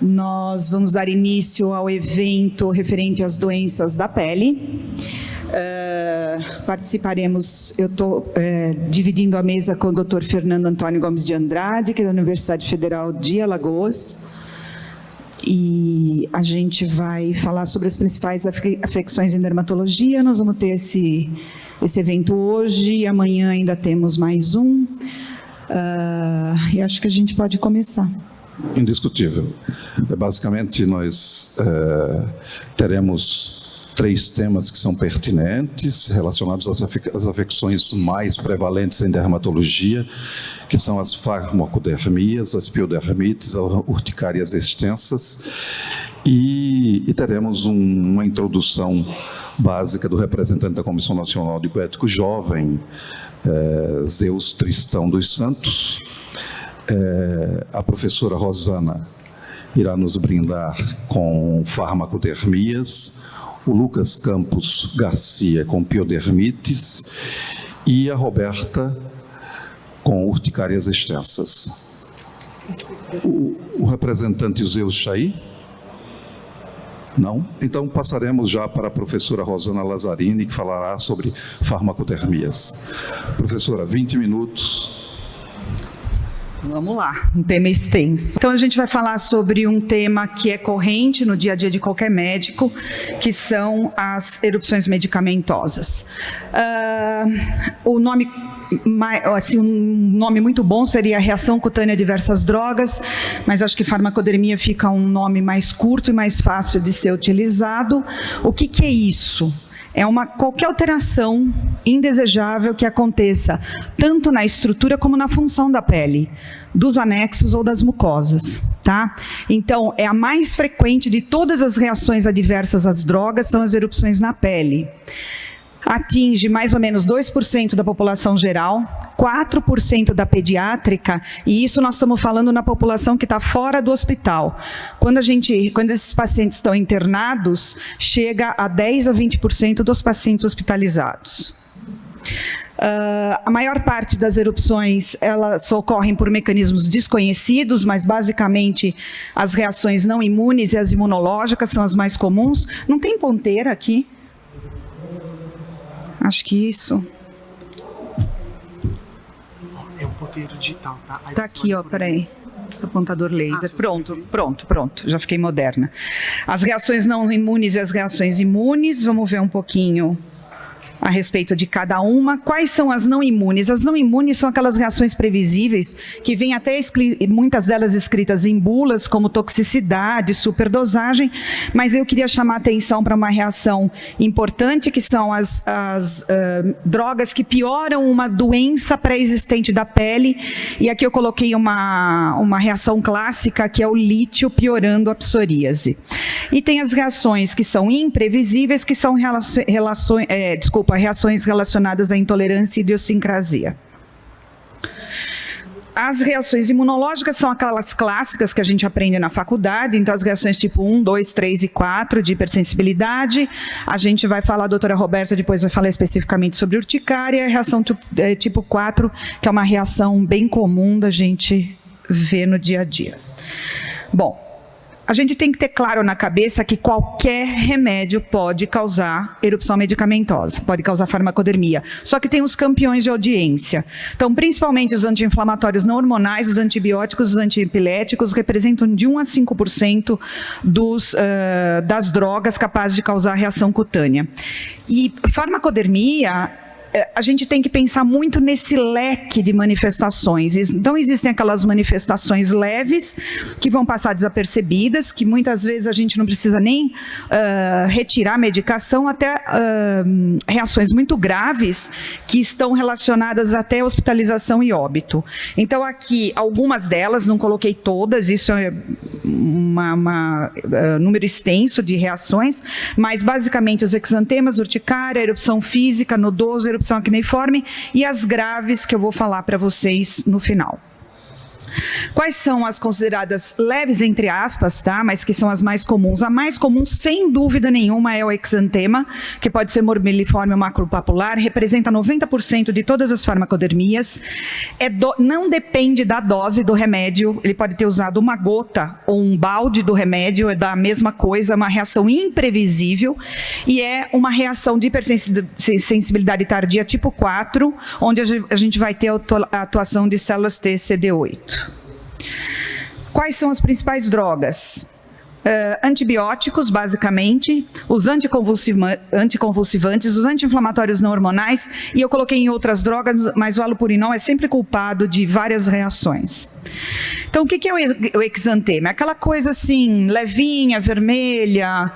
Nós vamos dar início ao evento referente às doenças da pele. Participaremos, eu estou dividindo a mesa com o Dr. Fernando Antônio Gomes de Andrade, que é da Universidade Federal de Alagoas, e a gente vai falar sobre as principais afecções em dermatologia. Nós vamos ter esse evento hoje, e amanhã ainda temos mais um, e acho que a gente pode começar. Indiscutível. Basicamente, nós teremos 3 temas que são pertinentes, relacionados às afecções mais prevalentes em dermatologia, que são as farmacodermias, as piodermites, as urticárias extensas, e teremos uma introdução básica do representante da Comissão Nacional de Bioético Jovem, Zeus Tristão dos Santos. A professora Rosana irá nos brindar com farmacodermias, o Lucas Campos Garcia com piodermites e a Roberta com urticárias extensas. O representante Zeus Chaí? Não? Então passaremos já para a professora Rosana Lazzarini, que falará sobre farmacodermias. Professora, 20 minutos. Vamos lá, um tema extenso. Então a gente vai falar sobre um tema que é corrente no dia a dia de qualquer médico, que são as erupções medicamentosas. O nome, assim, um nome muito bom seria reação cutânea a diversas drogas, mas acho que farmacodermia fica um nome mais curto e mais fácil de ser utilizado. O que é isso? É qualquer alteração indesejável que aconteça tanto na estrutura como na função da pele, dos anexos ou das mucosas, tá? Então, é a mais frequente de todas as reações adversas às drogas, são as erupções na pele. Atinge mais ou menos 2% da população geral, 4% da pediátrica, e isso nós estamos falando na população que está fora do hospital. Quando esses pacientes estão internados, chega a 10% a 20% dos pacientes hospitalizados. A maior parte das erupções, elas ocorrem por mecanismos desconhecidos, mas basicamente as reações não imunes e as imunológicas são as mais comuns. Não tem ponteira aqui? Acho que isso. É um ponteiro digital, tá? Está aqui, ó, peraí. Apontador laser. Pronto. Já fiquei moderna. As reações não imunes e as reações imunes. Vamos ver um pouquinho a respeito de cada uma. Quais são as não imunes? As não imunes são aquelas reações previsíveis que vêm até muitas delas escritas em bulas, como toxicidade, superdosagem, mas eu queria chamar a atenção para uma reação importante, que são as drogas que pioram uma doença pré-existente da pele, e aqui eu coloquei uma reação clássica, que é o lítio piorando a psoríase. E tem as reações que são imprevisíveis, que são reações relacionadas à intolerância e idiosincrasia. As reações imunológicas são aquelas clássicas que a gente aprende na faculdade, então as reações tipo 1, 2, 3 e 4 de hipersensibilidade. A gente vai falar, a doutora Roberta depois vai falar especificamente sobre urticária, a reação tipo 4, que é uma reação bem comum da gente ver no dia a dia. Bom, a gente tem que ter claro na cabeça que qualquer remédio pode causar erupção medicamentosa, pode causar farmacodermia. Só que tem os campeões de audiência. Então, principalmente os anti-inflamatórios não hormonais, os antibióticos, os antiepiléticos, representam de 1 a 5% das drogas capazes de causar reação cutânea. E farmacodermia, a gente tem que pensar muito nesse leque de manifestações. Então, existem aquelas manifestações leves, que vão passar desapercebidas, que muitas vezes a gente não precisa nem retirar a medicação, até reações muito graves, que estão relacionadas até hospitalização e óbito. Então, aqui, algumas delas, não coloquei todas, isso é número extenso de reações, mas basicamente os exantemas, urticária, erupção física, nodoso, erupção acneiforme, e as graves que eu vou falar para vocês no final. Quais são as consideradas leves, entre aspas, tá? Mas que são as mais comuns? A mais comum, sem dúvida nenhuma, é o exantema, que pode ser morbilliforme ou maculopapular, representa 90% de todas as farmacodermias, não depende da dose do remédio, ele pode ter usado uma gota ou um balde do remédio, é da mesma coisa, uma reação imprevisível, e é uma reação de hipersensibilidade tardia tipo 4, onde a gente vai ter a atuação de células T CD8. Quais são as principais drogas? Antibióticos, basicamente, os anticonvulsivantes, os anti-inflamatórios não hormonais, e eu coloquei em outras drogas, mas o allopurinol é sempre culpado de várias reações. Então, o que é o exantema? É aquela coisa assim, levinha, vermelha,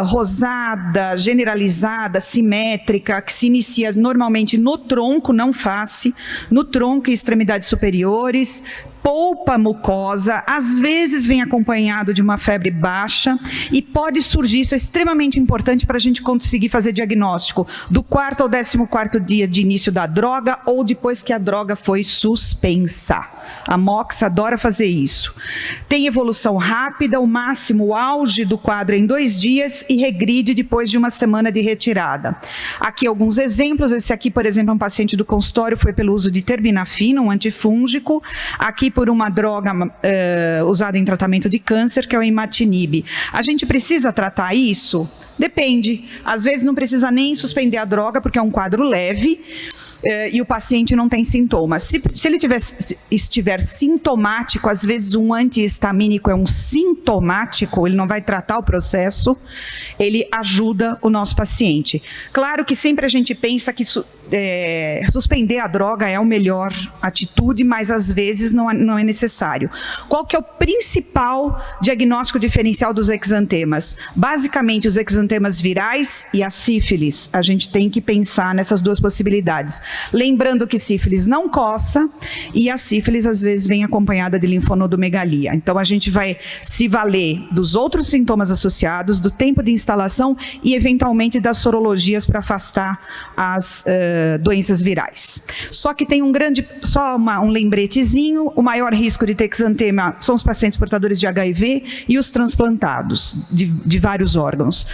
rosada, generalizada, simétrica, que se inicia normalmente no tronco, não face, no tronco e extremidades superiores, polpa mucosa, às vezes vem acompanhado de uma febre baixa e pode surgir, isso é extremamente importante para a gente conseguir fazer diagnóstico, do 4º ao 14º dia de início da droga ou depois que a droga foi suspensa. A MOX adora fazer isso. Tem evolução rápida, o máximo, o auge do quadro é em 2 dias e regride depois de 1 semana de retirada. Aqui alguns exemplos, esse aqui, por exemplo, é um paciente do consultório, foi pelo uso de terbinafina, um antifúngico, aqui por uma droga usada em tratamento de câncer, que é o imatinib. A gente precisa tratar isso? Depende. Às vezes não precisa nem suspender a droga, porque é um quadro leve, e o paciente não tem sintomas. Se ele estiver sintomático, às vezes um antihistamínico é um sintomático, ele não vai tratar o processo, ele ajuda o nosso paciente. Claro que sempre a gente pensa que suspender a droga é a melhor atitude, mas às vezes não é necessário. Qual que é o principal diagnóstico diferencial dos exantemas? Basicamente, os exantemas virais e a sífilis. A gente tem que pensar nessas duas possibilidades. Lembrando que sífilis não coça e a sífilis às vezes vem acompanhada de linfonodomegalia. Então a gente vai se valer dos outros sintomas associados, do tempo de instalação e eventualmente das sorologias para afastar as doenças virais. Só que tem um lembretezinho, o maior risco de ter exantema são os pacientes portadores de HIV e os transplantados de vários órgãos.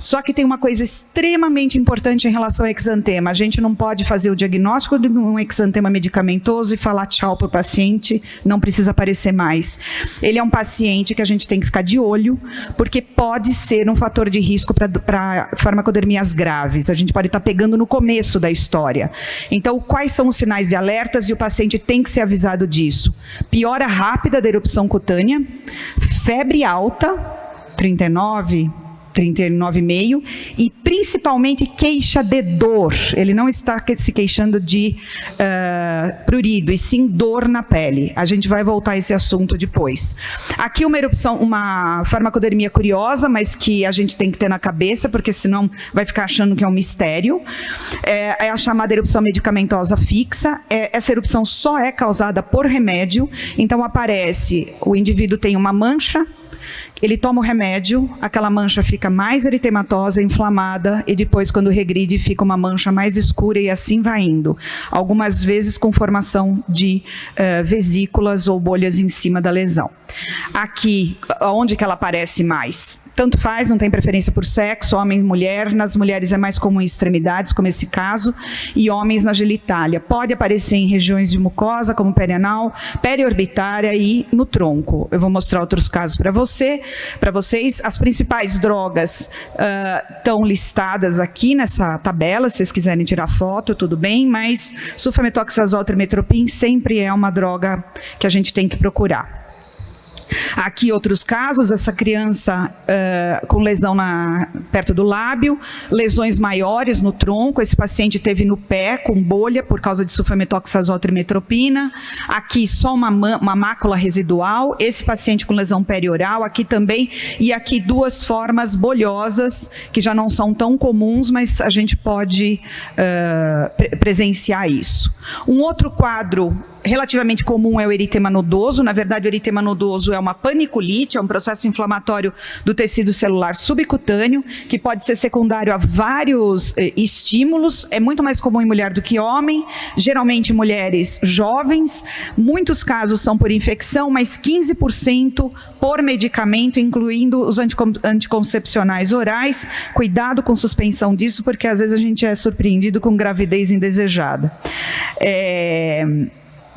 Só que tem uma coisa extremamente importante em relação ao exantema, a gente não pode fazer o diagnóstico de um exantema medicamentoso e falar tchau para o paciente, não precisa aparecer mais. Ele é um paciente que a gente tem que ficar de olho, porque pode ser um fator de risco para farmacodermias graves. A gente pode estar pegando no começo da história. Então, quais são os sinais de alertas e o paciente tem que ser avisado disso? Piora rápida da erupção cutânea, febre alta, 39,5, e principalmente queixa de dor. Ele não está se queixando de prurido, e sim dor na pele. A gente vai voltar a esse assunto depois. Aqui uma farmacodermia curiosa, mas que a gente tem que ter na cabeça, porque senão vai ficar achando que é um mistério. É a chamada erupção medicamentosa fixa. Essa erupção só é causada por remédio, então aparece, o indivíduo tem uma mancha, ele toma o remédio, aquela mancha fica mais eritematosa, inflamada, e depois, quando regride, fica uma mancha mais escura e assim vai indo. Algumas vezes com formação de vesículas ou bolhas em cima da lesão. Aqui, onde que ela aparece mais? Tanto faz, não tem preferência por sexo, homem e mulher. Nas mulheres é mais comum em extremidades, como esse caso, e homens na genitália. Pode aparecer em regiões de mucosa, como perianal, periorbitária e no tronco. Eu vou mostrar outros casos para vocês. As principais drogas estão listadas aqui nessa tabela, se vocês quiserem tirar foto, tudo bem, mas sulfametoxazol, trimmetoprim sempre é uma droga que a gente tem que procurar. Aqui outros casos, essa criança com lesão perto do lábio, lesões maiores no tronco, esse paciente teve no pé com bolha por causa de sulfametoxazol, trimetoprim. Aqui só uma mácula residual, esse paciente com lesão perioral, aqui também, e aqui 2 formas bolhosas, que já não são tão comuns, mas a gente pode presenciar isso. Um outro quadro relativamente comum é o eritema nodoso. Na verdade, o eritema nodoso é uma paniculite, é um processo inflamatório do tecido celular subcutâneo, que pode ser secundário a vários estímulos. É muito mais comum em mulher do que homem, geralmente mulheres jovens. Muitos casos são por infecção, mas 15% por medicamento, incluindo os anticoncepcionais orais. Cuidado com suspensão disso, porque às vezes a gente é surpreendido com gravidez indesejada.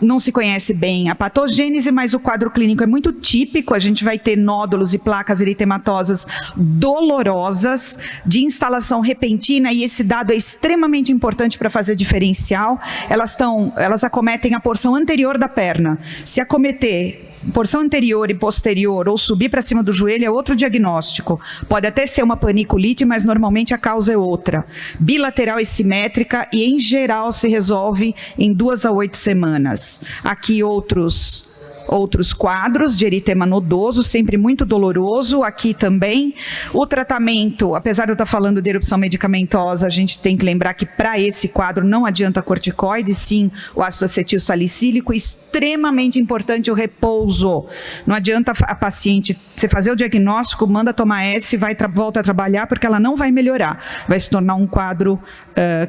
Não se conhece bem a patogênese, mas o quadro clínico é muito típico. A gente vai ter nódulos e placas eritematosas dolorosas, de instalação repentina, e esse dado é extremamente importante para fazer diferencial. Elas acometem a porção anterior da perna. Se acometer porção anterior e posterior, ou subir para cima do joelho, é outro diagnóstico. Pode até ser uma paniculite, mas normalmente a causa é outra. Bilateral e simétrica, e em geral se resolve em 2 a 8 semanas. Aqui outros quadros de eritema nodoso, sempre muito doloroso, aqui também. O tratamento, apesar de eu estar falando de erupção medicamentosa, a gente tem que lembrar que para esse quadro não adianta corticoide, sim o ácido acetil salicílico, extremamente importante o repouso. Não adianta a paciente, você fazer o diagnóstico, manda tomar S, volta a trabalhar, porque ela não vai melhorar, vai se tornar um quadro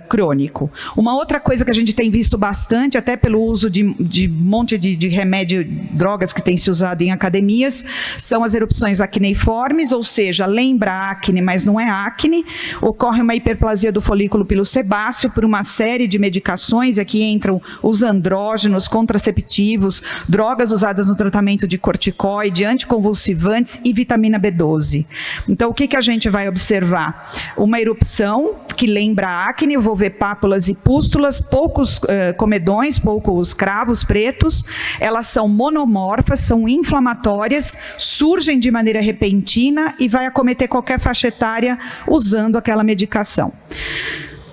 crônico. Uma outra coisa que a gente tem visto bastante, até pelo uso de monte de remédio, drogas que têm se usado em academias, são as erupções acneiformes, ou seja, lembra acne, mas não é acne. Ocorre uma hiperplasia do folículo pilosebáceo por uma série de medicações. Aqui entram os andrógenos, contraceptivos, drogas usadas no tratamento de corticoide, anticonvulsivantes e vitamina B12. Então, o que a gente vai observar? Uma erupção que lembra acne. Eu vou ver pápulas e pústulas, poucos comedões, poucos cravos pretos. Elas são monomorfas, são inflamatórias, surgem de maneira repentina e vai acometer qualquer faixa etária usando aquela medicação.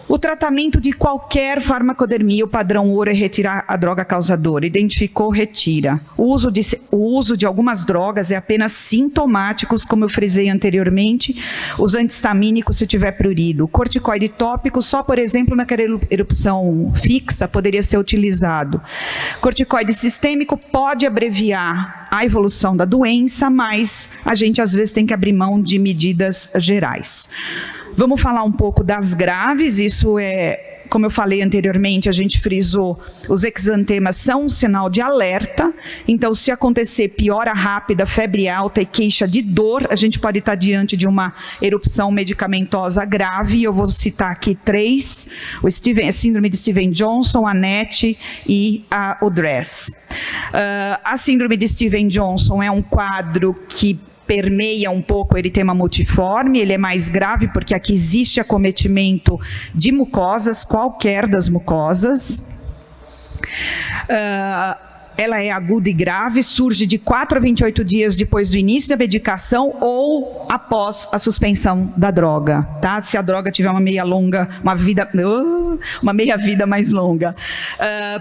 O tratamento de qualquer farmacodermia, o padrão ouro é retirar a droga causadora. Identificou, retira. O uso de algumas drogas é apenas sintomáticos, como eu frisei anteriormente. Os antihistamínicos, se tiver prurido. O corticoide tópico, só, por exemplo, naquela erupção fixa, poderia ser utilizado. Corticoide sistêmico pode abreviar a evolução da doença, mas a gente, às vezes, tem que abrir mão de medidas gerais. Vamos falar um pouco das graves. Isso é, como eu falei anteriormente, a gente frisou, os exantemas são um sinal de alerta. Então, se acontecer piora rápida, febre alta e queixa de dor, a gente pode estar diante de uma erupção medicamentosa grave. Eu vou citar aqui 3, a síndrome de Stevens-Johnson, a NET e o DRESS. A síndrome de Stevens-Johnson é um quadro que permeia um pouco o eritema multiforme. Ele é mais grave porque aqui existe acometimento de mucosas, qualquer das mucosas. Ela é aguda e grave, surge de 4 a 28 dias depois do início da medicação ou após a suspensão da droga, tá? Se a droga tiver uma meia vida mais longa.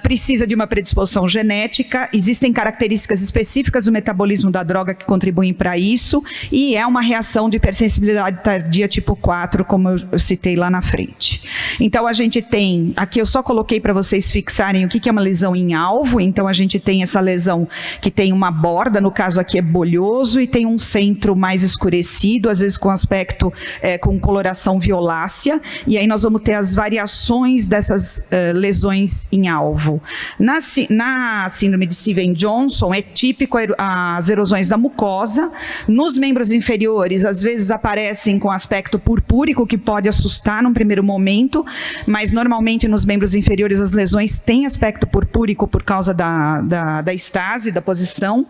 Precisa de uma predisposição genética, existem características específicas do metabolismo da droga que contribuem para isso, e é uma reação de hipersensibilidade tardia tipo 4, como eu citei lá na frente. Então, a gente tem, aqui eu só coloquei para vocês fixarem o que é uma lesão em alvo. Então, a gente tem essa lesão que tem uma borda, no caso aqui é bolhoso, e tem um centro mais escurecido, às vezes com aspecto, com coloração violácea, e aí nós vamos ter as variações dessas lesões em alvo. Na síndrome de Stevens-Johnson, é típico as erosões da mucosa. Nos membros inferiores, às vezes aparecem com aspecto purpúrico, que pode assustar num primeiro momento, mas normalmente nos membros inferiores as lesões têm aspecto purpúrico por causa da estase, da posição.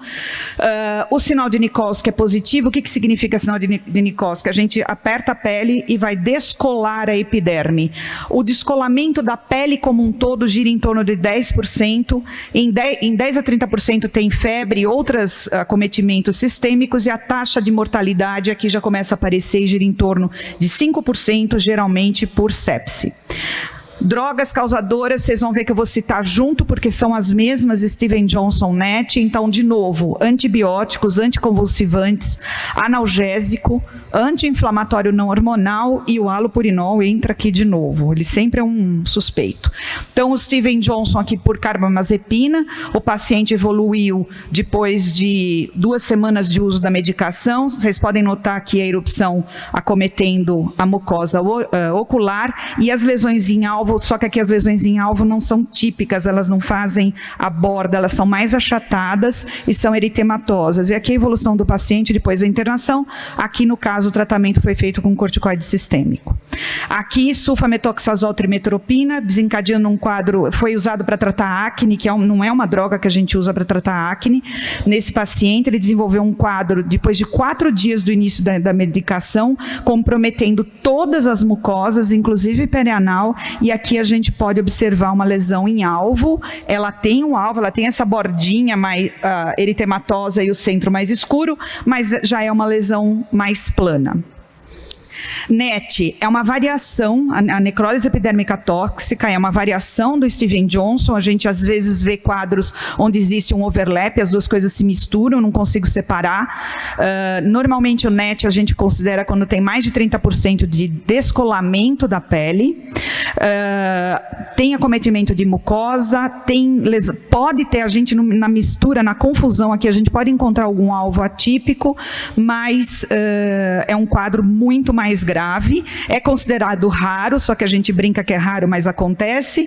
O sinal de Nikolsky é positivo. O que significa sinal de Nikolsky? A gente aperta a pele e vai descolar a epiderme. O descolamento da pele como um todo gira em torno de 10%. Em 10 a 30% tem febre e outros acometimentos sistêmicos, e a taxa de mortalidade aqui já começa a aparecer e gira em torno de 5%, geralmente por sepse. Drogas causadoras, vocês vão ver que eu vou citar junto, porque são as mesmas Steven Johnson NET. Então, de novo, antibióticos, anticonvulsivantes, analgésico, anti-inflamatório não hormonal e o halopurinol entra aqui de novo. Ele sempre é um suspeito. Então, o Steven Johnson aqui por carbamazepina, o paciente evoluiu depois de 2 semanas de uso da medicação. Vocês podem notar aqui a erupção acometendo a mucosa ocular e as lesões em alvo, só que aqui as lesões em alvo não são típicas, elas não fazem a borda, elas são mais achatadas e são eritematosas. E aqui a evolução do paciente depois da internação, aqui no caso o tratamento foi feito com corticoide sistêmico. Aqui sulfametoxazol trimetropina, desencadeando um quadro, foi usado para tratar acne, que não é uma droga que a gente usa para tratar acne. Nesse paciente ele desenvolveu um quadro, depois de 4 dias do início da medicação, comprometendo todas as mucosas, inclusive perianal, e aqui a gente pode observar uma lesão em alvo. Ela tem um alvo, ela tem essa bordinha mais eritematosa e o centro mais escuro, mas já é uma lesão mais plana. NET é uma variação, a necrólise epidérmica tóxica é uma variação do Steven Johnson. A gente às vezes vê quadros onde existe um overlap, as duas coisas se misturam, não consigo separar. Normalmente o NET a gente considera quando tem mais de 30% de descolamento da pele, tem acometimento de mucosa, pode ter, a gente na mistura, na confusão aqui, a gente pode encontrar algum alvo atípico, mas é um quadro muito mais grave, é considerado raro, só que a gente brinca que é raro, mas acontece,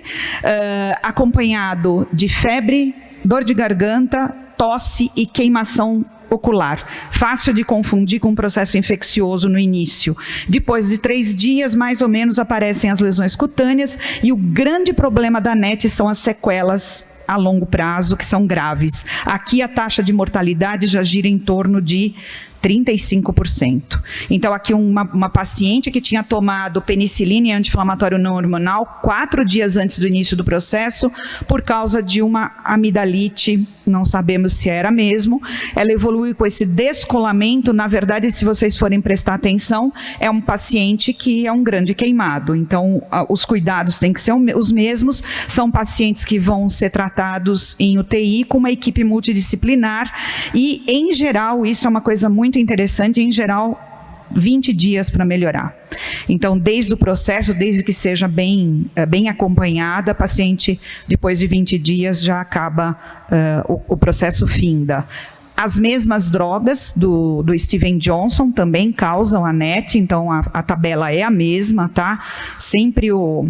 acompanhado de febre, dor de garganta, tosse e queimação ocular. Fácil de confundir com um processo infeccioso no início. Depois de 3 dias, mais ou menos, aparecem as lesões cutâneas e o grande problema da NET são as sequelas a longo prazo, que são graves. Aqui a taxa de mortalidade já gira em torno de 35%. Então, aqui uma paciente que tinha tomado penicilina e anti-inflamatório não hormonal 4 dias antes do início do processo, por causa de uma amidalite, não sabemos se era mesmo. Ela evoluiu com esse descolamento. Na verdade, se vocês forem prestar atenção, é um paciente que é um grande queimado. Então, os cuidados têm que ser os mesmos. São pacientes que vão ser tratados em UTI com uma equipe multidisciplinar e, em geral, isso é uma coisa muito interessante, em geral, 20 dias para melhorar. Então, desde o processo, desde que seja bem acompanhada, a paciente, depois de 20 dias, já acaba, o processo finda. As mesmas drogas do Steven Johnson também causam a NET, então a tabela é a mesma, tá? Sempre o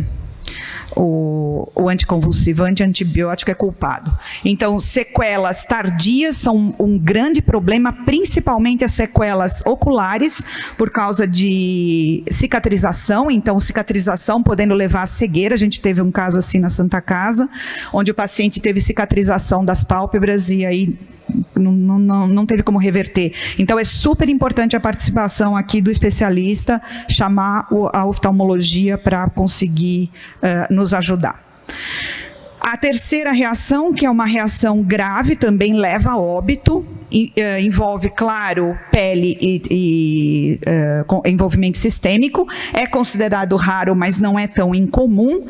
anticonvulsivante, antibiótico é culpado. Então, sequelas tardias são um grande problema, principalmente as sequelas oculares, por causa de cicatrização. Então, cicatrização podendo levar à cegueira. A gente teve um caso assim na Santa Casa, onde o paciente teve cicatrização das pálpebras e aí não teve como reverter. Então, é super importante a participação aqui do especialista, chamar a oftalmologia para conseguir nos ajudar. A terceira reação, que é uma reação grave, também leva a óbito, envolve, claro, pele e envolvimento sistêmico, é considerado raro, mas não é tão incomum.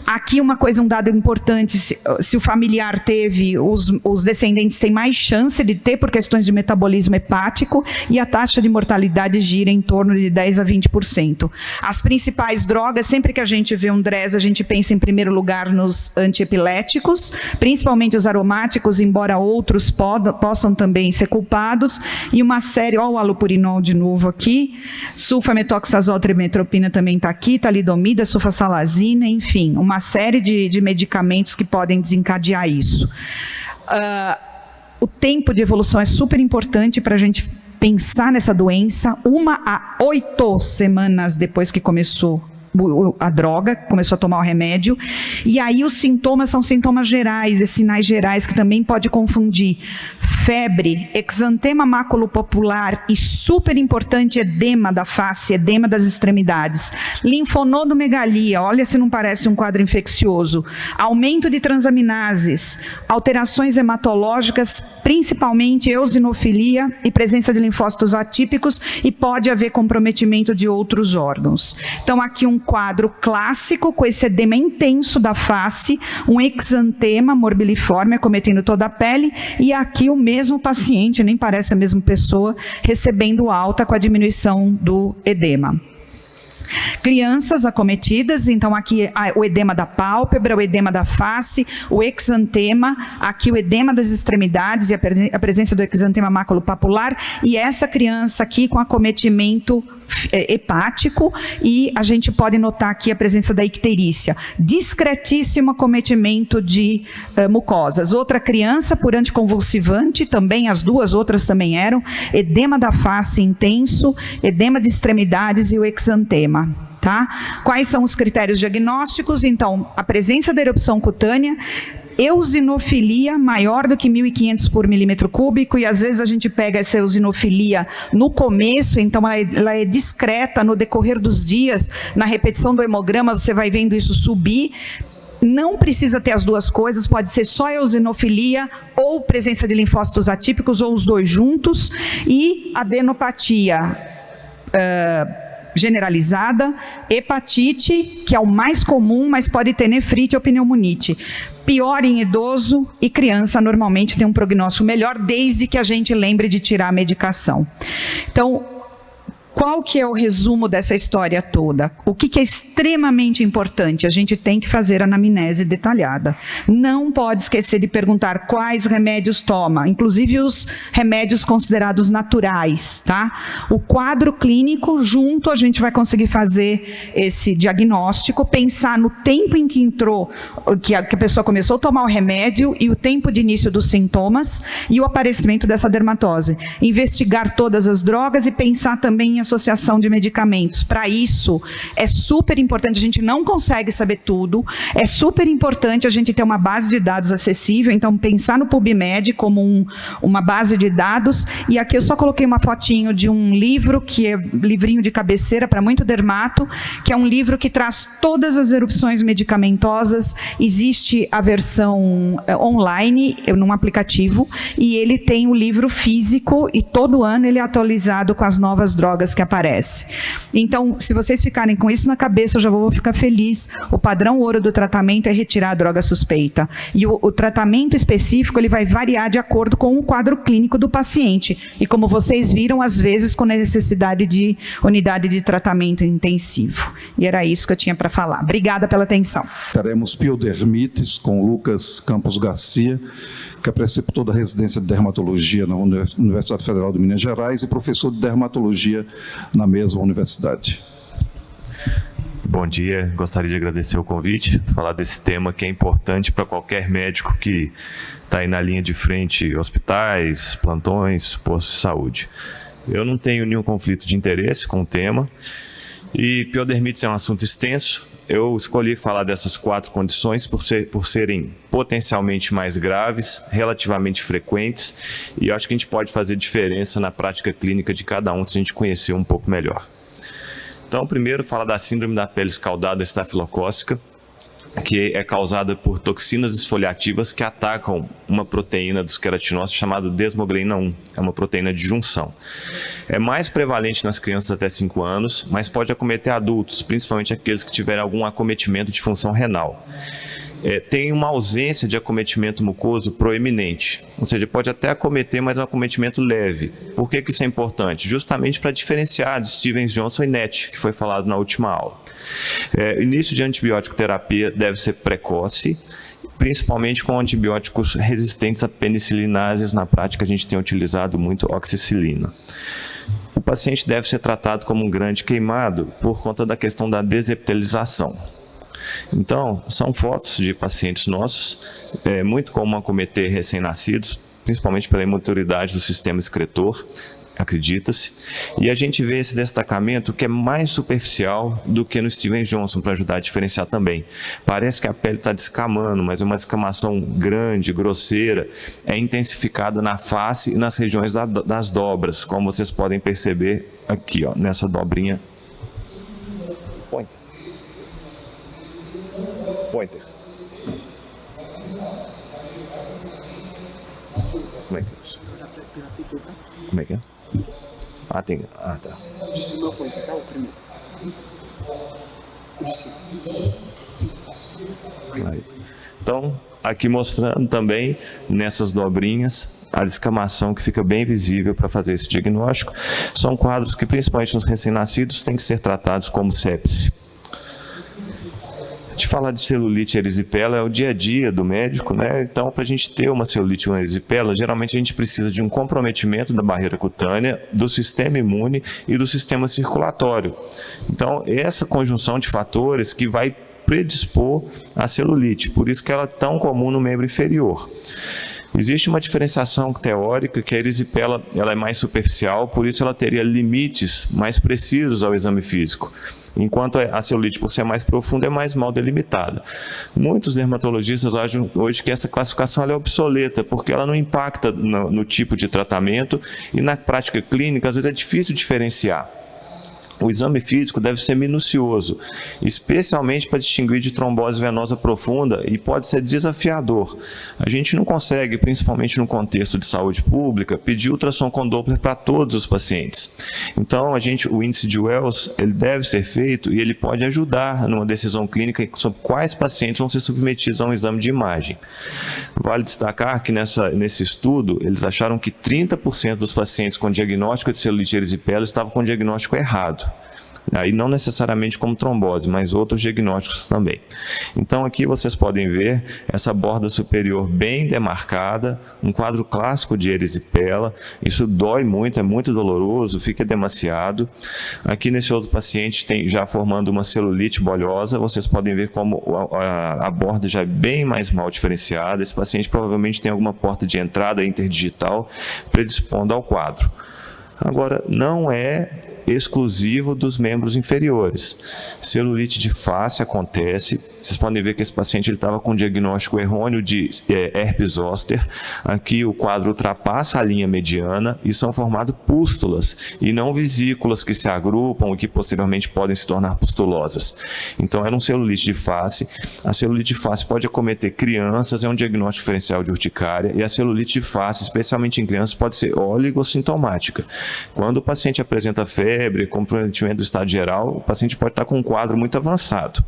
Aqui um dado importante, se o familiar teve, os descendentes têm mais chance de ter por questões de metabolismo hepático e a taxa de mortalidade gira em torno de 10% a 20%. As principais drogas, sempre que a gente vê um DRES, a gente pensa em primeiro lugar nos antiepiléticos, principalmente os aromáticos, embora outros possam também ser culpados, e uma série, o halopurinol de novo aqui, sulfametoxazol trimetropina também está aqui, talidomida, sulfasalazina, enfim, uma série de medicamentos que podem desencadear isso. O tempo de evolução é super importante para a gente pensar nessa doença. 1 a 8 semanas depois que começou a droga, começou a tomar o remédio, e aí os sintomas são sintomas gerais e sinais gerais que também pode confundir. Febre, exantema maculopapular e, super importante, edema da face, edema das extremidades. Linfonodomegalia, olha se não parece um quadro infeccioso. Aumento de transaminases, alterações hematológicas, principalmente eosinofilia e presença de linfócitos atípicos, e pode haver comprometimento de outros órgãos. Então, aqui um quadro clássico com esse edema intenso da face, um exantema morbiliforme acometendo toda a pele, e aqui o mesmo paciente, nem parece a mesma pessoa, recebendo alta com a diminuição do edema. Crianças acometidas, então aqui o edema da pálpebra, o edema da face, o exantema, aqui o edema das extremidades e a presença do exantema maculopapular, e essa criança aqui com acometimento hepático, e a gente pode notar aqui a presença da icterícia, discretíssimo acometimento de mucosas. Outra criança por anticonvulsivante, também as duas outras também eram, edema da face intenso, edema de extremidades e o exantema. Tá? Quais são os critérios diagnósticos? Então, a presença da erupção cutânea, eosinofilia maior do que 1.500 por milímetro cúbico, e às vezes a gente pega essa eosinofilia no começo, então ela é discreta no decorrer dos dias, na repetição do hemograma você vai vendo isso subir. Não precisa ter as duas coisas, pode ser só eosinofilia ou presença de linfócitos atípicos, ou os dois juntos, e adenopatia generalizada, hepatite, que é o mais comum, mas pode ter nefrite ou pneumonite. Pior em idoso, e criança normalmente tem um prognóstico melhor, desde que a gente lembre de tirar a medicação. Então, qual que é o resumo dessa história toda? O que é extremamente importante? A gente tem que fazer a anamnese detalhada. Não pode esquecer de perguntar quais remédios toma, inclusive os remédios considerados naturais, tá? O quadro clínico, junto, a gente vai conseguir fazer esse diagnóstico, pensar no tempo em que entrou, que a pessoa começou a tomar o remédio, e o tempo de início dos sintomas, e o aparecimento dessa dermatose. Investigar todas as drogas e pensar também em associação de medicamentos. Para isso, é super importante, a gente não consegue saber tudo, é super importante a gente ter uma base de dados acessível, então pensar no PubMed como uma base de dados, e aqui eu só coloquei uma fotinho de um livro, que é livrinho de cabeceira para muito dermato, que é um livro que traz todas as erupções medicamentosas, existe a versão online, num aplicativo, e ele tem o livro físico, e todo ano ele é atualizado com as novas drogas que aparece. Então, se vocês ficarem com isso na cabeça, eu já vou ficar feliz. O padrão ouro do tratamento é retirar a droga suspeita. E o tratamento específico, ele vai variar de acordo com o quadro clínico do paciente. E como vocês viram, às vezes com necessidade de unidade de tratamento intensivo. E era isso que eu tinha para falar. Obrigada pela atenção. Teremos piodermites com Lucas Campos Garcia, que é preceptor da residência de dermatologia na Universidade Federal de Minas Gerais e professor de dermatologia na mesma universidade. Bom dia, gostaria de agradecer o convite, falar desse tema que é importante para qualquer médico que está aí na linha de frente, hospitais, plantões, postos de saúde. Eu não tenho nenhum conflito de interesse com o tema, e piodermites é um assunto extenso. Eu escolhi falar dessas 4 condições por serem potencialmente mais graves, relativamente frequentes, e eu acho que a gente pode fazer diferença na prática clínica de cada um se a gente conhecer um pouco melhor. Então, primeiro, fala da síndrome da pele escaldada estafilocócica, que é causada por toxinas esfoliativas que atacam uma proteína dos queratinócitos chamada desmogleina 1, é uma proteína de junção. É mais prevalente nas crianças até 5 anos, mas pode acometer adultos, principalmente aqueles que tiverem algum acometimento de função renal. Tem uma ausência de acometimento mucoso proeminente, ou seja, pode até acometer, mas é um acometimento leve. Por que isso é importante? Justamente para diferenciar de Stevens-Johnson e NET, que foi falado na última aula. Início de antibiótico terapia deve ser precoce, principalmente com antibióticos resistentes a penicilinases. Na prática, a gente tem utilizado muito oxicilina. O paciente deve ser tratado como um grande queimado por conta da questão da desepitelização. Então, são fotos de pacientes nossos, muito comum acometer recém-nascidos, principalmente pela imaturidade do sistema excretor, acredita-se, e a gente vê esse destacamento que é mais superficial do que no Stevens-Johnson, para ajudar a diferenciar também. Parece que a pele está descamando, mas é uma descamação grande, grosseira, é intensificada na face e nas regiões das dobras, como vocês podem perceber aqui, ó, nessa dobrinha. Pointer. Como é que é isso? Como é que é? Ah, tem. Ah, tá. De cima pointer, tá? O primeiro. Então, aqui mostrando também, nessas dobrinhas, a descamação que fica bem visível para fazer esse diagnóstico. São quadros que, principalmente nos recém-nascidos, têm que ser tratados como sepse. De falar de celulite e erisipela é o dia a dia do médico, né? Então, para a gente ter uma celulite ou uma erisipela, geralmente a gente precisa de um comprometimento da barreira cutânea, do sistema imune e do sistema circulatório. Então, essa conjunção de fatores que vai predispor a celulite, por isso que ela é tão comum no membro inferior. Existe uma diferenciação teórica que a erisipela ela é mais superficial, por isso ela teria limites mais precisos ao exame físico, enquanto a celulite, por ser mais profunda, é mais mal delimitada. Muitos dermatologistas acham hoje que essa classificação ela é obsoleta, porque ela não impacta no tipo de tratamento e na prática clínica, às vezes é difícil diferenciar. O exame físico deve ser minucioso, especialmente para distinguir de trombose venosa profunda, e pode ser desafiador. A gente não consegue, principalmente no contexto de saúde pública, pedir ultrassom com Doppler para todos os pacientes. Então, o índice de Wells ele deve ser feito e ele pode ajudar numa decisão clínica sobre quais pacientes vão ser submetidos a um exame de imagem. Vale destacar que nesse estudo, eles acharam que 30% dos pacientes com diagnóstico de celulite erisipela estavam com diagnóstico errado. Aí não necessariamente como trombose, mas outros diagnósticos também. Então aqui vocês podem ver essa borda superior bem demarcada, um quadro clássico de erisipela. Isso dói muito, é muito doloroso, fica demasiado. Aqui nesse outro paciente tem já formando uma celulite bolhosa, vocês podem ver como a borda já é bem mais mal diferenciada. Esse paciente provavelmente tem alguma porta de entrada interdigital predispondo ao quadro. Agora, não é exclusivo dos membros inferiores. Celulite de face acontece. Vocês podem ver que esse paciente estava com um diagnóstico errôneo de herpes zoster. Aqui o quadro ultrapassa a linha mediana e são formadas pústulas e não vesículas que se agrupam e que posteriormente podem se tornar pustulosas. Então era um celulite de face. A celulite de face pode acometer crianças, é um diagnóstico diferencial de urticária, e a celulite de face, especialmente em crianças, pode ser oligossintomática. Quando o paciente apresenta febre, comprometimento do estado geral, o paciente pode estar com um quadro muito avançado.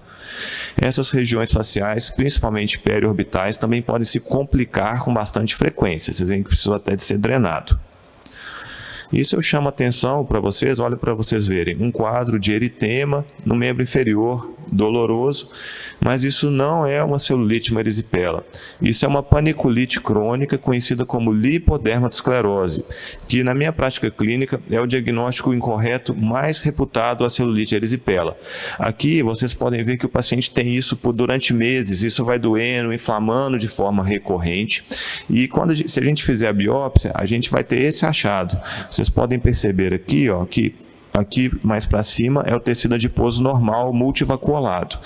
Essas regiões faciais, principalmente periorbitais, também podem se complicar com bastante frequência. Vocês veem que precisa até de ser drenado. Isso eu chamo a atenção para vocês, olha para vocês verem, um quadro de eritema no membro inferior, doloroso, mas isso não é uma celulite, uma erisipela. Isso é uma paniculite crônica conhecida como lipodermatosclerose, que na minha prática clínica é o diagnóstico incorreto mais reputado à celulite erisipela. Aqui vocês podem ver que o paciente tem isso durante meses, isso vai doendo, inflamando de forma recorrente, e se a gente fizer a biópsia, a gente vai ter esse achado. Vocês podem perceber aqui, ó, que aqui mais para cima é o tecido adiposo normal multivacuolado.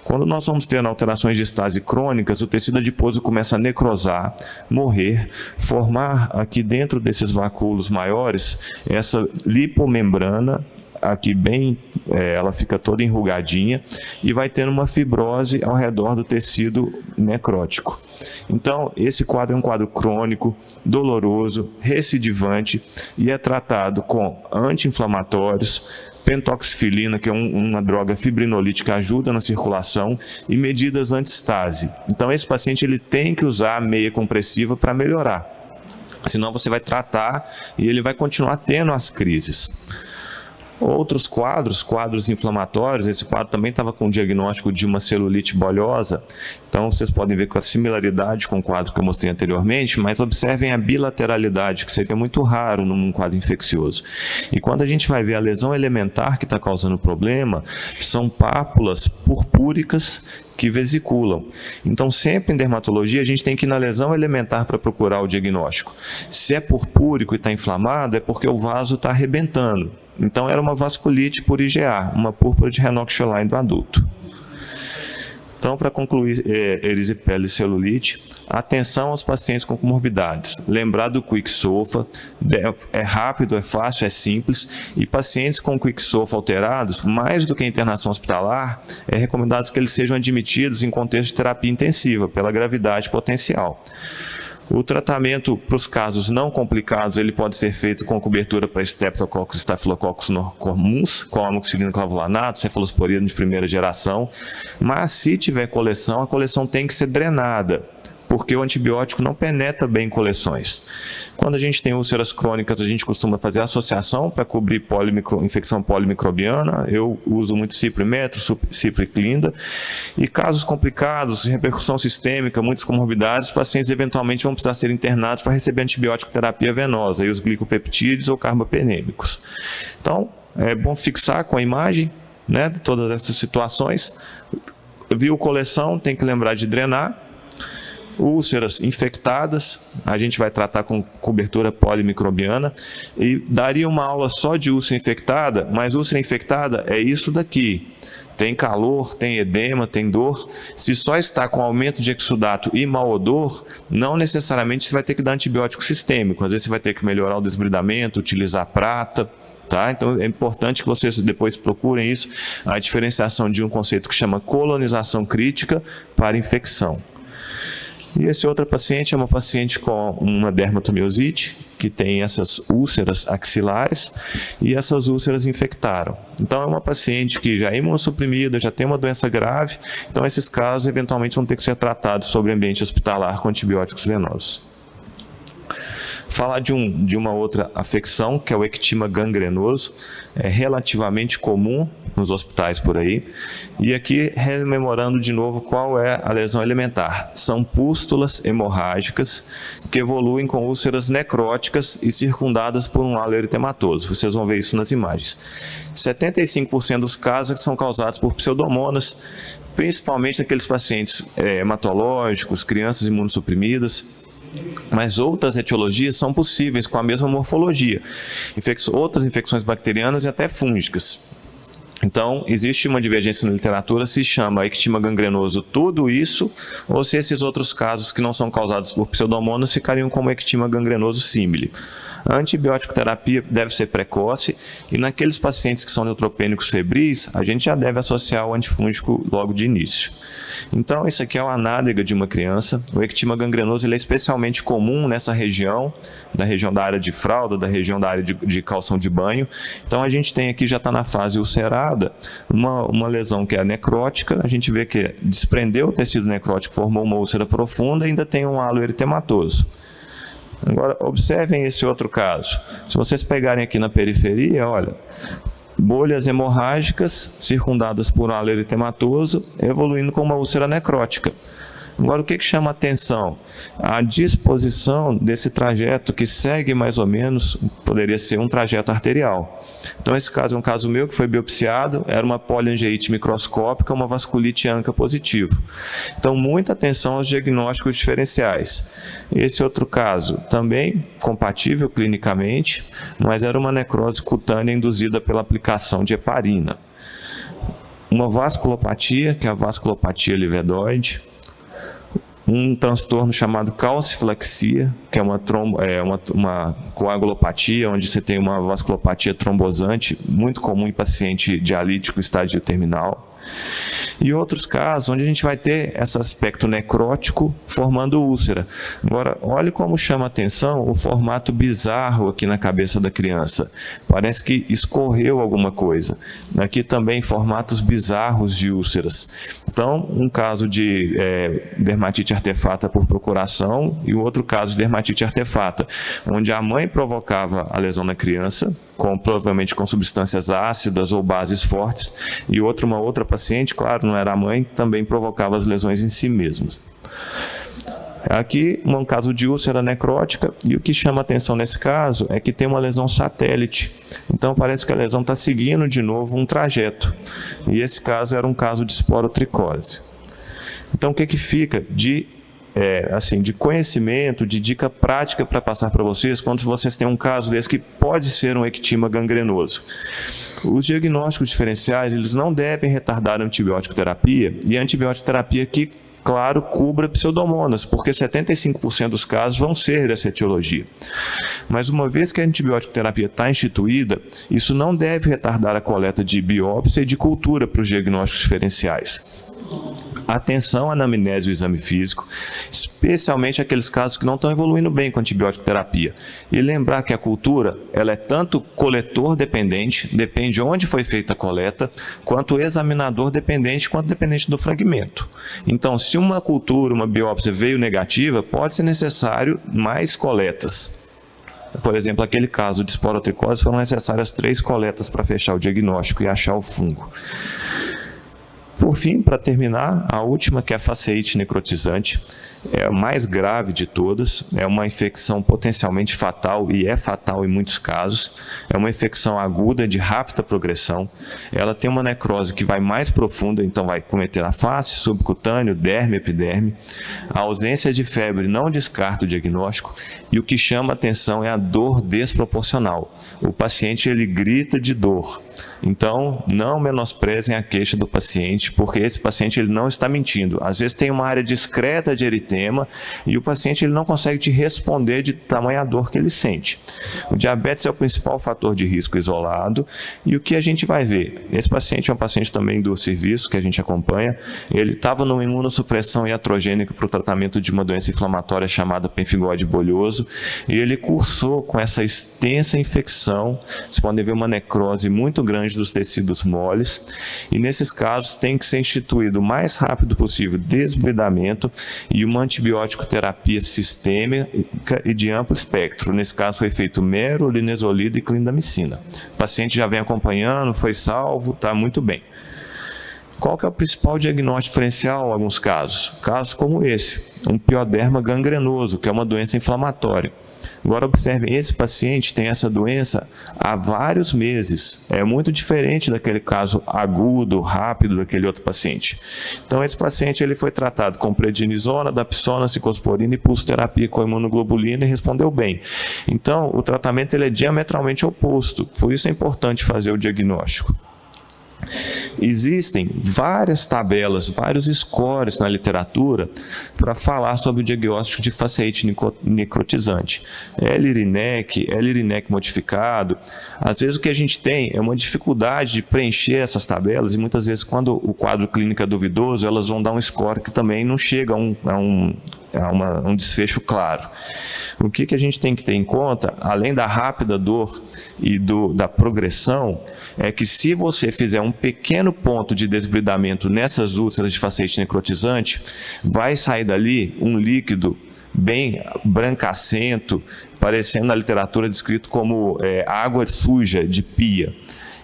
Quando nós vamos ter alterações de estase crônicas, o tecido adiposo começa a necrosar, morrer, formar aqui dentro desses vacúolos maiores essa lipomembrana, aqui bem, ela fica toda enrugadinha e vai tendo uma fibrose ao redor do tecido necrótico. Então, esse quadro é um quadro crônico, doloroso, recidivante e é tratado com anti-inflamatórios, pentoxifilina, que é uma droga fibrinolítica, ajuda na circulação, e medidas anti-estase. Então, esse paciente ele tem que usar a meia compressiva para melhorar. Senão você vai tratar e ele vai continuar tendo as crises. Outros quadros inflamatórios, esse quadro também estava com o diagnóstico de uma celulite bolhosa, então vocês podem ver com a similaridade com o quadro que eu mostrei anteriormente, mas observem a bilateralidade, que seria muito raro num quadro infeccioso. E quando a gente vai ver a lesão elementar que está causando o problema, são pápulas purpúricas que vesiculam. Então, sempre em dermatologia, a gente tem que ir na lesão elementar para procurar o diagnóstico. Se é purpúrico e está inflamado, é porque o vaso está arrebentando. Então, era uma vasculite por IgA, uma púrpura de Renox-Schlein do adulto. Então, para concluir erisipela e celulite, atenção aos pacientes com comorbidades. Lembrar do quick SOFA, é rápido, é fácil, é simples, e pacientes com quick SOFA alterados, mais do que internação hospitalar, é recomendado que eles sejam admitidos em contexto de terapia intensiva, pela gravidade potencial. O tratamento para os casos não complicados, ele pode ser feito com cobertura para Streptococcus e Staphylococcus comuns, com amoxicilina clavulanato, cefalosporina de primeira geração, mas se tiver coleção, a coleção tem que ser drenada, porque o antibiótico não penetra bem em coleções. Quando a gente tem úlceras crônicas, a gente costuma fazer associação para cobrir infecção polimicrobiana. Eu uso muito ciprimetro, cipriclinda. E casos complicados, repercussão sistêmica, muitas comorbidades, os pacientes eventualmente vão precisar ser internados para receber antibiótico terapia venosa, e os glicopeptídeos ou carbapenêmicos. Então, é bom fixar com a imagem, né, de todas essas situações. Viu coleção, tem que lembrar de drenar. Úlceras infectadas, a gente vai tratar com cobertura polimicrobiana, e daria uma aula só de úlcera infectada, mas úlcera infectada é isso daqui. Tem calor, tem edema, tem dor. Se só está com aumento de exudato e mau odor, não necessariamente você vai ter que dar antibiótico sistêmico. Às vezes você vai ter que melhorar o desbridamento, utilizar prata. Tá? Então é importante que vocês depois procurem isso, a diferenciação de um conceito que chama colonização crítica para infecção. E esse outro paciente é uma paciente com uma dermatomiosite, que tem essas úlceras axilares, e essas úlceras infectaram. Então é uma paciente que já é imunossuprimida, já tem uma doença grave, então esses casos eventualmente vão ter que ser tratados sobre ambiente hospitalar com antibióticos venosos. Falar de uma outra afecção, que é o ectema gangrenoso, é relativamente comum nos hospitais por aí. E aqui, rememorando de novo qual é a lesão elementar. São pústulas hemorrágicas que evoluem com úlceras necróticas e circundadas por um halo eritematoso. Vocês vão ver isso nas imagens. 75% dos casos são causados por pseudomonas, principalmente naqueles pacientes hematológicos, crianças imunossuprimidas. Mas outras etiologias são possíveis com a mesma morfologia, outras infecções bacterianas e até fúngicas. Então, existe uma divergência na literatura, se chama ectema gangrenoso tudo isso, ou se esses outros casos que não são causados por pseudomonas ficariam como ectema gangrenoso símile. A antibiótico terapia deve ser precoce, e naqueles pacientes que são neutropênicos febris, a gente já deve associar o antifúngico logo de início. Então, isso aqui é uma nádega de uma criança. O ectema gangrenoso ele é especialmente comum nessa região, da área de fralda, da região da área de calção de banho. Então, a gente tem aqui, já está na fase ulcerada, uma lesão que é necrótica. A gente vê que desprendeu o tecido necrótico, formou uma úlcera profunda e ainda tem um halo eritematoso. Agora, observem esse outro caso. Se vocês pegarem aqui na periferia, olha, bolhas hemorrágicas circundadas por um halo eritematoso, evoluindo com uma úlcera necrótica. Agora, o que chama a atenção? A disposição desse trajeto que segue mais ou menos, poderia ser um trajeto arterial. Então, esse caso é um caso meu que foi biopsiado, era uma poliangeite microscópica, uma vasculite ANCA positivo. Então, muita atenção aos diagnósticos diferenciais. Esse outro caso, também compatível clinicamente, mas era uma necrose cutânea induzida pela aplicação de heparina. Uma vasculopatia, que é a vasculopatia livedoide, um transtorno chamado calciflaxia, que é uma coagulopatia, onde você tem uma vasculopatia trombosante, muito comum em paciente dialítico estádio terminal. E outros casos onde a gente vai ter esse aspecto necrótico formando úlcera. Agora, olhe como chama a atenção o formato bizarro aqui na cabeça da criança. Parece que escorreu alguma coisa. Aqui também formatos bizarros de úlceras. Então, um caso de dermatite artefata por procuração e o outro caso de dermatite artefata, onde a mãe provocava a lesão na criança, provavelmente com substâncias ácidas ou bases fortes, e uma outra paciente, claro, não era a mãe, também provocava as lesões em si mesmas. Aqui, um caso de úlcera necrótica, e o que chama a atenção nesse caso é que tem uma lesão satélite. Então, parece que a lesão está seguindo de novo um trajeto. E esse caso era um caso de esporotricose. Então, o que fica de conhecimento, de dica prática para passar para vocês quando vocês têm um caso desse que pode ser um ectema gangrenoso? Os diagnósticos diferenciais, eles não devem retardar a antibiótico terapia, e a antibiótico terapia que, claro, cubra pseudomonas, porque 75% dos casos vão ser dessa etiologia. Mas uma vez que a antibiótico terapia está instituída, isso não deve retardar a coleta de biópsia e de cultura para os diagnósticos diferenciais. atenção à anamnese e o exame físico, especialmente aqueles casos que não estão evoluindo bem com a antibiótico terapia. E lembrar que a cultura, ela é tanto coletor dependente, depende de onde foi feita a coleta, quanto examinador dependente, quanto dependente do fragmento. Então, se uma cultura, uma biópsia veio negativa, pode ser necessário mais coletas. Por exemplo, aquele caso de esporotricose, foram necessárias 3 coletas para fechar o diagnóstico e achar o fungo. Por fim, para terminar, a última, que é a faceite necrotizante, é a mais grave de todas, é uma infecção potencialmente fatal, e é fatal em muitos casos, é uma infecção aguda de rápida progressão, ela tem uma necrose que vai mais profunda, então vai cometer a face, subcutâneo, derme, epiderme, a ausência de febre não descarta o diagnóstico, e o que chama a atenção é a dor desproporcional. O paciente, ele grita de dor. Então, não menosprezem a queixa do paciente, porque esse paciente, ele não está mentindo. Às vezes tem uma área discreta de eritema e o paciente, ele não consegue te responder de tamanha dor que ele sente. O diabetes é o principal fator de risco isolado, e o que a gente vai ver? Esse paciente é um paciente também do serviço que a gente acompanha, ele estava numa imunossupressão iatrogênica para o tratamento de uma doença inflamatória chamada pempigode bolhoso, e ele cursou com essa extensa infecção. Vocês podem ver uma necrose muito grande dos tecidos moles, e nesses casos tem que ser instituído o mais rápido possível desbridamento e uma antibiótico terapia sistêmica e de amplo espectro. Nesse caso foi feito mero, linezolida e clindamicina. O paciente já vem acompanhando, foi salvo, está muito bem. Qual que é o principal diagnóstico diferencial em alguns casos? Casos como esse, um pioderma gangrenoso, que é uma doença inflamatória. Agora observem, esse paciente tem essa doença há vários meses. É muito diferente daquele caso agudo, rápido daquele outro paciente. Então esse paciente, ele foi tratado com prednisona, dapsona, ciclosporina e pulsoterapia com imunoglobulina e respondeu bem. Então o tratamento, ele é diametralmente oposto, por isso é importante fazer o diagnóstico. Existem várias tabelas, vários scores na literatura para falar sobre o diagnóstico de faceite necrotizante. L-Irinec modificado. Às vezes o que a gente tem é uma dificuldade de preencher essas tabelas, e muitas vezes quando o quadro clínico é duvidoso, elas vão dar um score que também não chega a um desfecho claro. O que a gente tem que ter em conta, além da rápida dor e da progressão, é que se você fizer um pequeno ponto de desbridamento nessas úlceras de faceite necrotizante, vai sair dali um líquido bem brancacento, parecendo na literatura descrito como água suja de pia.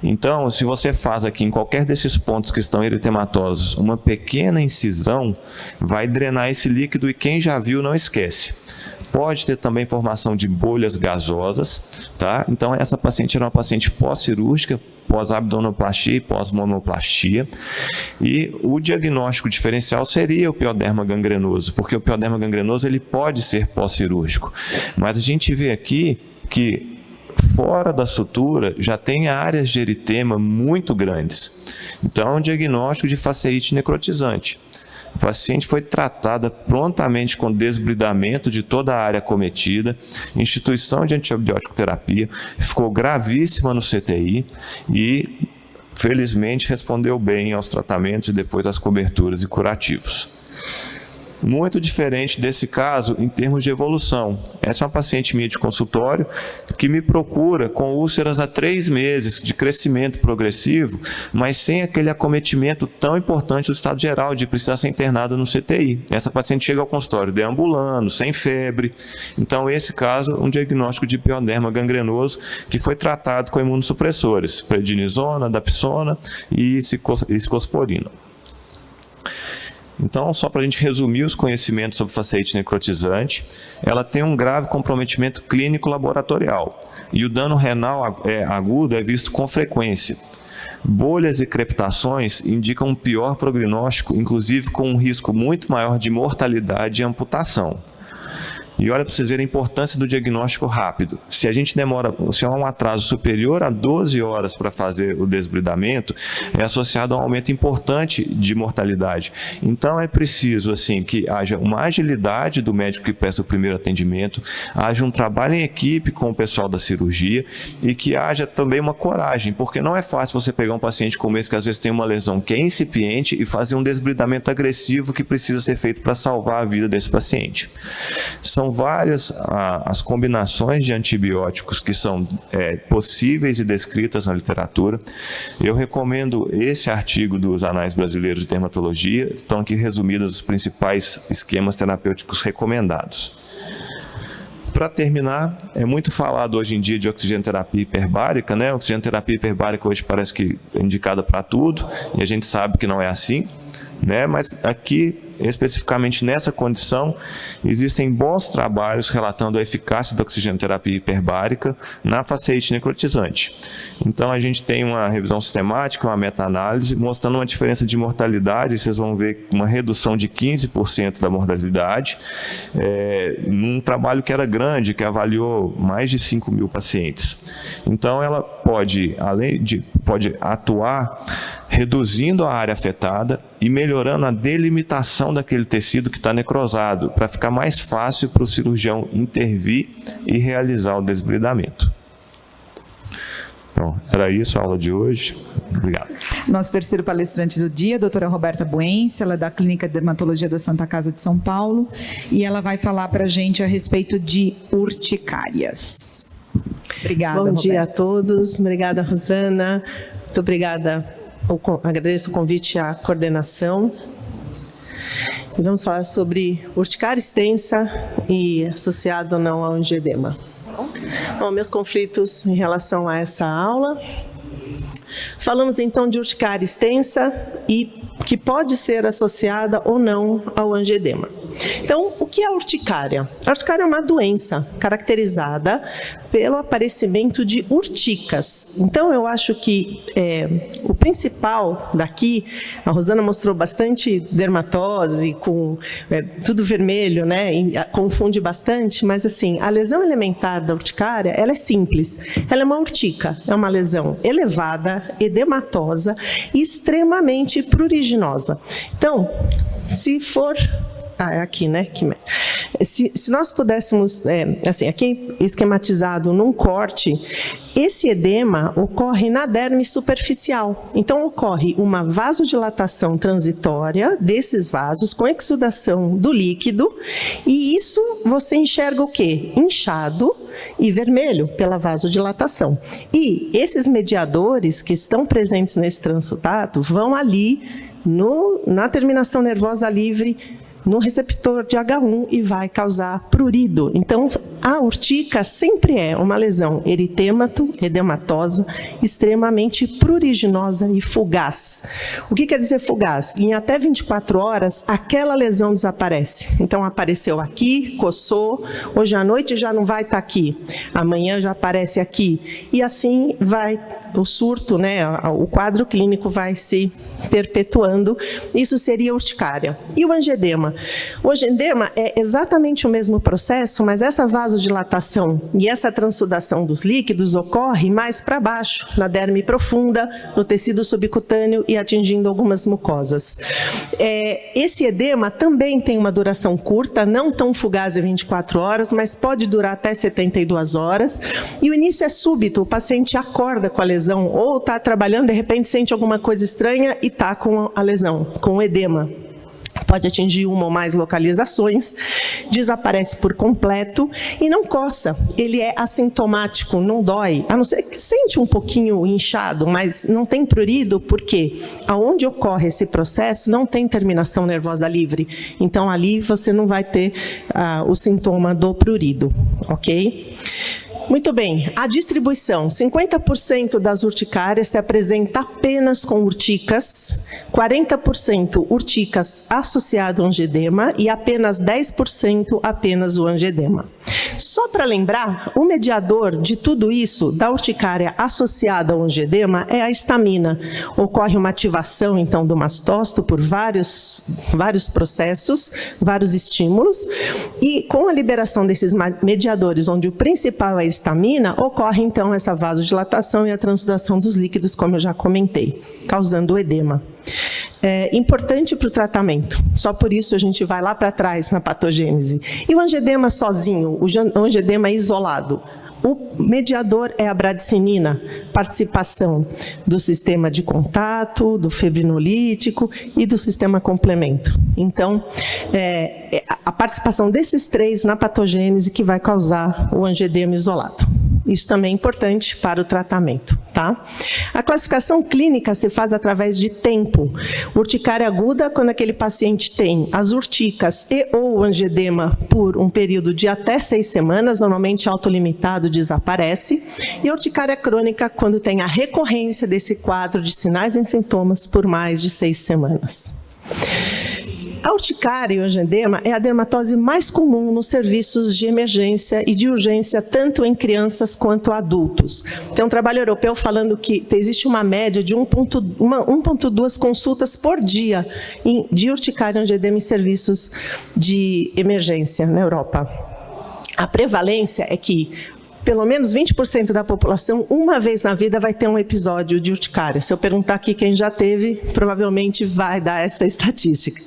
Então, se você faz aqui em qualquer desses pontos que estão eritematosos uma pequena incisão, vai drenar esse líquido, e quem já viu não esquece. Pode ter também formação de bolhas gasosas, tá? Então essa paciente era uma paciente pós-cirúrgica, pós-abdominoplastia e pós-mamoplastia, e o diagnóstico diferencial seria o pioderma gangrenoso, porque o pioderma gangrenoso, ele pode ser pós-cirúrgico, mas a gente vê aqui que fora da sutura já tem áreas de eritema muito grandes. Então é um diagnóstico de faceite necrotizante. O paciente foi tratada prontamente com desbridamento de toda a área acometida, instituição de antibiótico terapia, ficou gravíssima no CTI e, felizmente, respondeu bem aos tratamentos e depois às coberturas e curativos. Muito diferente desse caso em termos de evolução. Essa é uma paciente minha de consultório que me procura com úlceras há 3 meses de crescimento progressivo, mas sem aquele acometimento tão importante do estado geral de precisar ser internada no CTI. Essa paciente chega ao consultório deambulando, sem febre. Então, esse caso, um diagnóstico de pioderma gangrenoso que foi tratado com imunossupressores, prednisona, dapsona e ciclosporina. Então, só para a gente resumir os conhecimentos sobre faceite necrotizante, ela tem um grave comprometimento clínico laboratorial, e o dano renal agudo é visto com frequência. Bolhas e crepitações indicam um pior prognóstico, inclusive com um risco muito maior de mortalidade e amputação. E olha para vocês verem a importância do diagnóstico rápido. Se a gente demora, se há um atraso superior a 12 horas para fazer o desbridamento, é associado a um aumento importante de mortalidade. Então é preciso assim que haja uma agilidade do médico que presta o primeiro atendimento, haja um trabalho em equipe com o pessoal da cirurgia e que haja também uma coragem, porque não é fácil você pegar um paciente como esse que às vezes tem uma lesão que é incipiente e fazer um desbridamento agressivo que precisa ser feito para salvar a vida desse paciente. São várias as combinações de antibióticos que são possíveis e descritas na literatura. Eu recomendo esse artigo dos Anais Brasileiros de Dermatologia, estão aqui resumidos os principais esquemas terapêuticos recomendados. Para terminar, é muito falado hoje em dia de oxigenoterapia hiperbárica, né? A oxigenoterapia hiperbárica hoje parece que é indicada para tudo, e a gente sabe que não é assim, né? Mas aqui, especificamente nessa condição, existem bons trabalhos relatando a eficácia da oxigenoterapia hiperbárica na faceite necrotizante. Então, a gente tem uma revisão sistemática, uma meta-análise, mostrando uma diferença de mortalidade, vocês vão ver uma redução de 15% da mortalidade, num trabalho que era grande, que avaliou mais de 5.000 pacientes. Então, ela pode atuar reduzindo a área afetada e melhorando a delimitação daquele tecido que está necrosado, para ficar mais fácil para o cirurgião intervir e realizar o desbridamento. Então, era isso a aula de hoje. Obrigado. Nosso terceiro palestrante do dia, a doutora Roberta Buense, ela é da Clínica de Dermatologia da Santa Casa de São Paulo, e ela vai falar para a gente a respeito de urticárias. Obrigada, Bom dia Roberta. a todos. Obrigada, Rosana. Muito obrigada. Agradeço o convite à coordenação. E vamos falar sobre urticária extensa e associado ou não ao angioedema. Bom, meus conflitos em relação a essa aula. Falamos então de urticária extensa e que pode ser associada ou não ao angioedema. Então, o que é a urticária? A urticária é uma doença caracterizada pelo aparecimento de urticas. Então, eu acho que o principal daqui, a Rosana mostrou bastante dermatose, com tudo vermelho, né? Confunde bastante, mas assim, a lesão elementar da urticária, ela é simples. Ela é uma urtica, é uma lesão elevada, edematosa e extremamente pruriginosa. Então, se for... é aqui, né? Se nós pudéssemos, assim, aqui esquematizado num corte, esse edema ocorre na derme superficial. Então, ocorre uma vasodilatação transitória desses vasos com exudação do líquido, e isso você enxerga o quê? Inchado e vermelho pela vasodilatação. E esses mediadores que estão presentes nesse transudato vão ali na terminação nervosa livre, no receptor de H1 e vai causar prurido. Então, a urtica sempre é uma lesão eritêmato, edematosa, extremamente pruriginosa e fugaz. O que quer dizer fugaz? Em até 24 horas, aquela lesão desaparece. Então, apareceu aqui, coçou, hoje à noite já não vai estar aqui, amanhã já aparece aqui. E assim vai o surto, né? O quadro clínico vai se perpetuando. Isso seria urticária. E o angioedema? O angioedema é exatamente o mesmo processo, mas essa vasodilatação e essa transsudação dos líquidos ocorre mais para baixo, na derme profunda, no tecido subcutâneo e atingindo algumas mucosas. Esse edema também tem uma duração curta, não tão fugaz em 24 horas, mas pode durar até 72 horas. E o início é súbito, o paciente acorda com a lesão, ou está trabalhando, de repente sente alguma coisa estranha e está com a lesão, com o edema. Pode atingir uma ou mais localizações, desaparece por completo e não coça. Ele é assintomático, não dói, a não ser que sente um pouquinho inchado, mas não tem prurido, porque aonde ocorre esse processo não tem terminação nervosa livre. Então, ali você não vai ter o sintoma do prurido, ok? Muito bem, a distribuição, 50% das urticárias se apresenta apenas com urticas, 40% urticas associado ao angedema e apenas 10% apenas o angedema. Só para lembrar, o mediador de tudo isso, da urticária associada ao angedema, é a histamina. Ocorre uma ativação, então, do mastócito por vários processos, vários estímulos, e com a liberação desses mediadores, onde o principal é a histamina, ocorre, então, essa vasodilatação e a transsudação dos líquidos, como eu já comentei, causando o edema. É importante para o tratamento, só por isso a gente vai lá para trás na patogênese. E o angedema sozinho, o angedema isolado? O mediador é a bradicinina, participação do sistema de contato, do fibrinolítico e do sistema complemento. Então, a participação desses três na patogênese que vai causar o angedema isolado. Isso também é importante para o tratamento, tá? A classificação clínica se faz através de tempo. Urticária aguda, quando aquele paciente tem as urticas e ou angedema por um período de até 6 semanas, normalmente autolimitado, desaparece. E a urticária crônica, quando tem a recorrência desse quadro de sinais e sintomas por mais de 6 semanas. A urticária e o angedema é a dermatose mais comum nos serviços de emergência e de urgência, tanto em crianças quanto adultos. Tem um trabalho europeu falando que existe uma média de 1,2 consultas por dia de urticária e angedema em serviços de emergência na Europa. A prevalência é que pelo menos 20% da população, uma vez na vida, vai ter um episódio de urticária. Se eu perguntar aqui quem já teve, provavelmente vai dar essa estatística.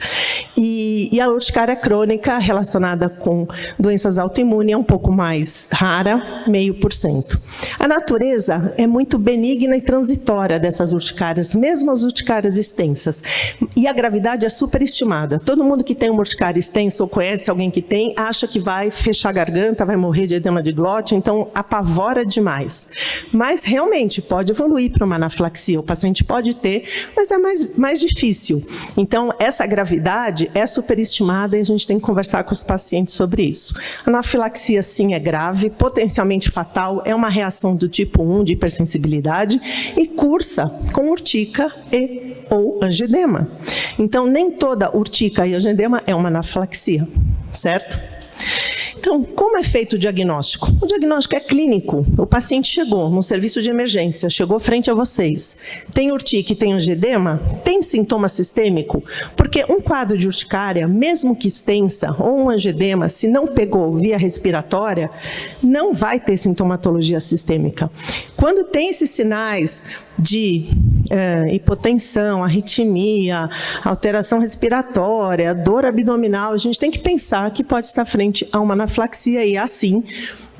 E a urticária crônica, relacionada com doenças autoimunes, é um pouco mais rara, 0,5%. A natureza é muito benigna e transitória dessas urticárias, mesmo as urticárias extensas. E a gravidade é superestimada. Todo mundo que tem uma urticária extensa ou conhece alguém que tem, acha que vai fechar a garganta, vai morrer de edema de glote, então apavora demais. Mas realmente pode evoluir para uma anafilaxia, o paciente pode ter, mas é mais difícil. Então essa gravidade é superestimada e a gente tem que conversar com os pacientes sobre isso. A anafilaxia sim é grave, potencialmente fatal, é uma reação do tipo 1 de hipersensibilidade e cursa com urtica e ou angedema. Então nem toda urtica e angedema é uma anafilaxia, certo? Então, como é feito o diagnóstico? O diagnóstico é clínico. O paciente chegou no serviço de emergência, chegou frente a vocês. Tem urtica e tem angedema? Tem sintoma sistêmico? Porque um quadro de urticária, mesmo que extensa, ou um angedema, se não pegou via respiratória, não vai ter sintomatologia sistêmica. Quando tem esses sinais de hipotensão, arritmia, alteração respiratória, dor abdominal, a gente tem que pensar que pode estar frente a uma anafilaxia e, assim,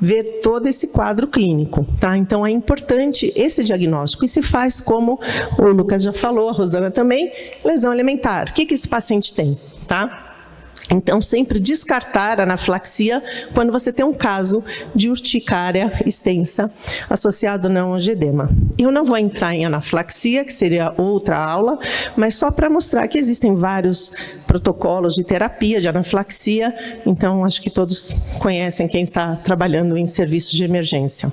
ver todo esse quadro clínico, tá? Então, é importante esse diagnóstico e se faz como o Lucas já falou, a Rosana também, lesão alimentar. O que esse paciente tem, tá? Então, sempre descartar a anafilaxia quando você tem um caso de urticária extensa associado não ao angedema. Eu não vou entrar em anafilaxia, que seria outra aula, mas só para mostrar que existem vários protocolos de terapia de anafilaxia, então acho que todos conhecem quem está trabalhando em serviços de emergência.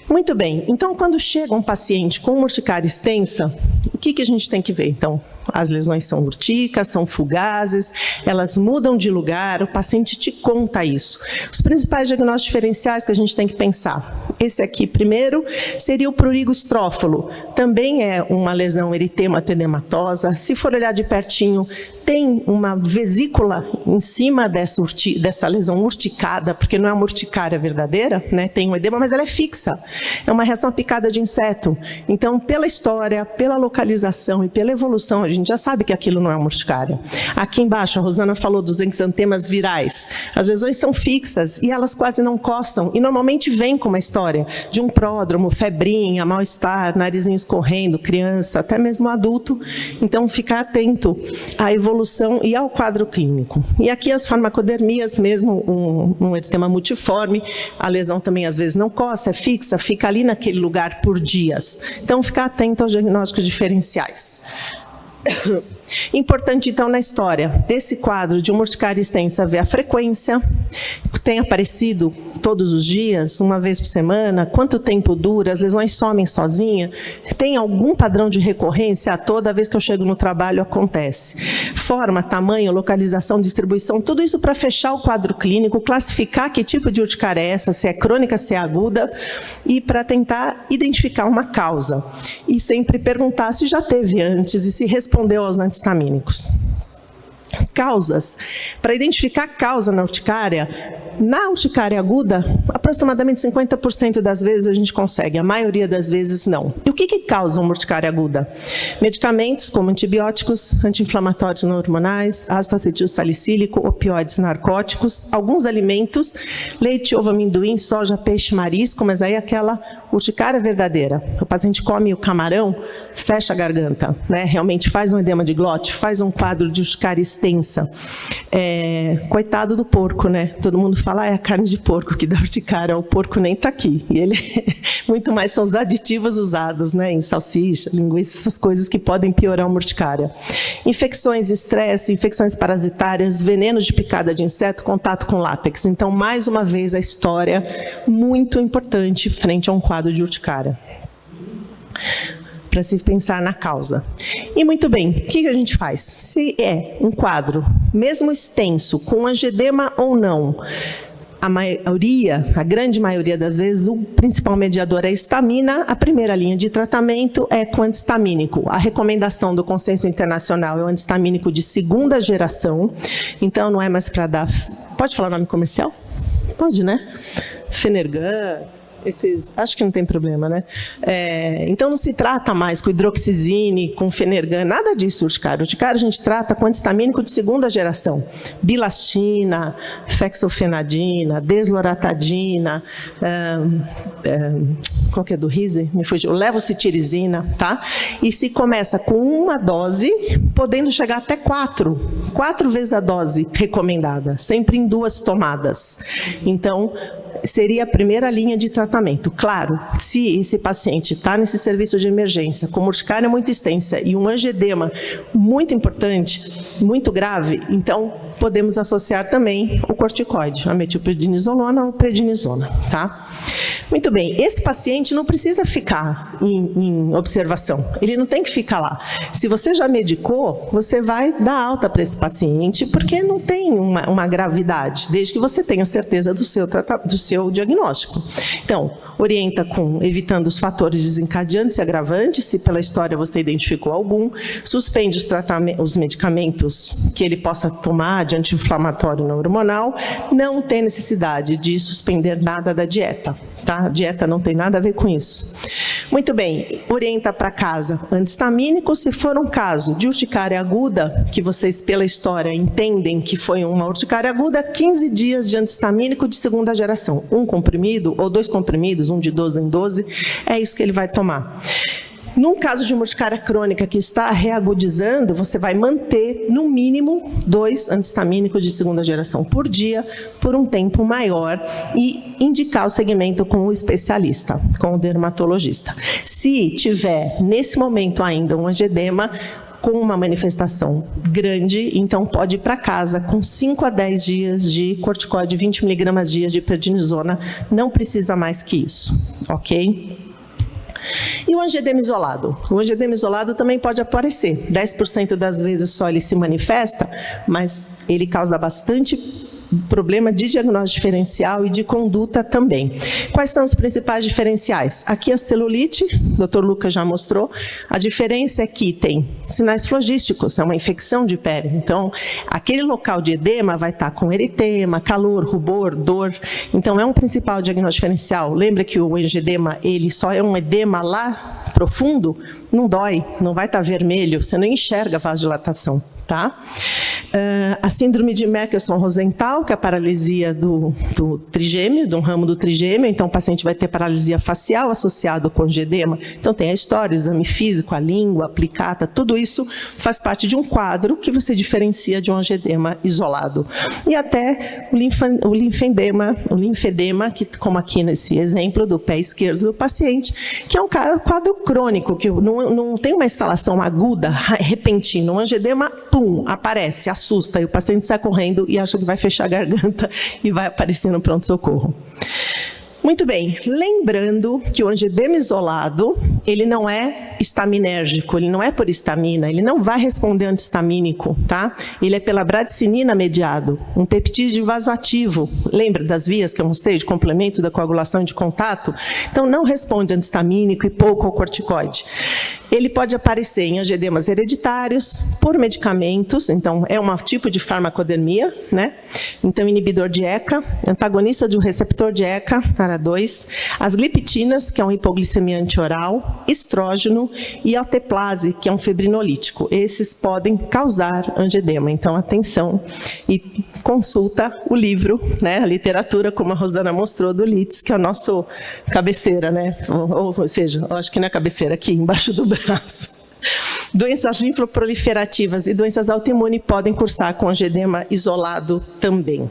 Muito bem, então quando chega um paciente com urticária extensa, o que a gente tem que ver? Então, as lesões são urticas, são fugazes, elas mudam de lugar, o paciente te conta isso. Os principais diagnósticos diferenciais que a gente tem que pensar. Esse aqui, primeiro, seria o prurigo estrófilo. Também é uma lesão eritemato-edematosa. Se for olhar de pertinho, tem uma vesícula em cima dessa lesão urticada, porque não é uma urticária verdadeira, né? Tem um edema, mas ela é fixa. É uma reação à picada de inseto. Então, pela história, pela localização e pela evolução, a gente já sabe que aquilo não é uma urticária. Aqui embaixo, a Rosana falou dos exantemas virais. As lesões são fixas e elas quase não coçam. E normalmente vem com uma história de um pródromo, febrinha, mal-estar, narizinho escorrendo, criança, até mesmo adulto. Então, ficar atento à evolução e ao quadro clínico. E aqui as farmacodermias, mesmo um eritema multiforme, a lesão também às vezes não coça, é fixa, fica ali naquele lugar por dias. Então, ficar atento aos diagnósticos diferenciais. Importante, então, na história desse quadro de uma urticária extensa, ver a frequência, tem aparecido todos os dias, uma vez por semana? Quanto tempo dura? As lesões somem sozinha? Tem algum padrão de recorrência? Toda vez que eu chego no trabalho acontece. Forma, tamanho, localização, distribuição, tudo isso para fechar o quadro clínico, classificar que tipo de urticária é essa, se é crônica, se é aguda, e para tentar identificar uma causa. E sempre perguntar se já teve antes e se respondeu aos antihistamínicos. Causas. Para identificar a causa na urticária aguda, aproximadamente 50% das vezes a gente consegue, a maioria das vezes não. E o que causa uma urticária aguda? Medicamentos como antibióticos, anti-inflamatórios não hormonais, ácido acetil salicílico, opioides, narcóticos, alguns alimentos, leite, ovo, amendoim, soja, peixe, marisco, mas aí aquela urticária verdadeira. O paciente come o camarão, fecha a garganta, né? Realmente faz um edema de glote, faz um quadro de urticária extensa. Coitado do porco, né? Todo mundo fala, é a carne de porco que dá urticária, o porco nem está aqui. E ele muito mais são os aditivos usados, né? Em salsicha, linguiça, essas coisas que podem piorar uma urticária. Infecções, estresse, infecções parasitárias, veneno de picada de inseto, contato com látex. Então, mais uma vez, a história muito importante frente a um quadro de urticária, para se pensar na causa. E muito bem, o que a gente faz? Se é um quadro, mesmo extenso, com angedema ou não, a grande maioria das vezes, o principal mediador é a histamina, a primeira linha de tratamento é com antihistamínico. A recomendação do consenso internacional é o antihistamínico de segunda geração, então não é mais para dar... Pode falar o nome comercial? Pode, né? Fenergan... acho que não tem problema, né? Então não se trata mais com hidroxizine, com Fenergan, nada disso, urticária. Urticária a gente trata com antihistamínico de segunda geração. Bilastina, fexofenadina, desloratadina, qual que é do Rize? Me fugiu. Levocetirizina, tá? E se começa com uma dose, podendo chegar até 4 vezes a dose recomendada, sempre em 2 tomadas. Então, seria a primeira linha de tratamento. Claro, se esse paciente está nesse serviço de emergência, com urticária muito extensa e um angedema muito importante, muito grave, então podemos associar também o corticoide, a metilprednisolona ou prednisona, tá? Muito bem, esse paciente não precisa ficar em observação, ele não tem que ficar lá. Se você já medicou, você vai dar alta para esse paciente, porque não tem uma gravidade, desde que você tenha certeza do seu diagnóstico. Então, orienta evitando os fatores desencadeantes e agravantes, se pela história você identificou algum, suspende os medicamentos que ele possa tomar de anti-inflamatório não hormonal, não tem necessidade de suspender nada da dieta. Tá? A dieta não tem nada a ver com isso. Muito bem, orienta para casa antihistamínico. Se for um caso de urticária aguda, que vocês pela história entendem que foi uma urticária aguda, 15 dias de antihistamínico de segunda geração. 1 comprimido ou 2 comprimidos, um de 12 em 12, é isso que ele vai tomar. Num caso de uma urticária crônica que está reagudizando, você vai manter, no mínimo, 2 antihistamínicos de segunda geração por dia, por um tempo maior, e indicar o segmento com o especialista, com o dermatologista. Se tiver, nesse momento ainda, um angedema com uma manifestação grande, então pode ir para casa com 5 a 10 dias de corticoide, 20 mg dia de prednisona, não precisa mais que isso, ok? E o angedema isolado? O angedema isolado também pode aparecer. 10% das vezes só ele se manifesta, mas ele causa bastante problema de diagnóstico diferencial e de conduta também. Quais são os principais diferenciais? Aqui a celulite, o Dr. Lucas já mostrou. A diferença é que tem sinais flogísticos, é uma infecção de pele. Então, aquele local de edema vai estar com eritema, calor, rubor, dor. Então, é um principal diagnóstico diferencial. Lembra que o angedema, ele só é um edema lá profundo? Não dói, não vai estar vermelho, você não enxerga a vasodilatação. Tá? A síndrome de Merkelson-Rosenthal, que é a paralisia do trigêmeo, de um ramo do trigêmeo, então o paciente vai ter paralisia facial associado com angedema. Então tem a história, o exame físico, a língua, a aplicata, tudo isso faz parte de um quadro que você diferencia de um angedema isolado. E até o linfedema, que, como aqui nesse exemplo do pé esquerdo do paciente, que é um quadro crônico, que não tem uma instalação aguda, repentina. Um angedema, pum, aparece, assusta, e o paciente sai correndo e acha que vai fechar a garganta e vai aparecer no pronto-socorro. Muito bem, lembrando que o angedema isolado, ele não é estaminérgico, ele não é por histamina, ele não vai responder antihistamínico, tá? Ele é pela bradicinina mediado, um peptídeo vasoativo. Lembra das vias que eu mostrei, de complemento da coagulação e de contato? Então, não responde antihistamínico e pouco ao corticoide. Ele pode aparecer em angedemas hereditários, por medicamentos, então é um tipo de farmacodermia, né? Então, inibidor de ECA, antagonista do receptor de ECA, ARA2, as gliptinas, que é um hipoglicemia antioral, estrógeno e alteplase, que é um fibrinolítico. Esses podem causar angedema, então atenção e consulta o livro, né? A literatura, como a Rosana mostrou, do Litz, que é o nosso cabeceira, né? Ou seja, eu acho que não é cabeceira, aqui embaixo do braço. Doenças linfoproliferativas e doenças autoimunes podem cursar com angedema isolado também.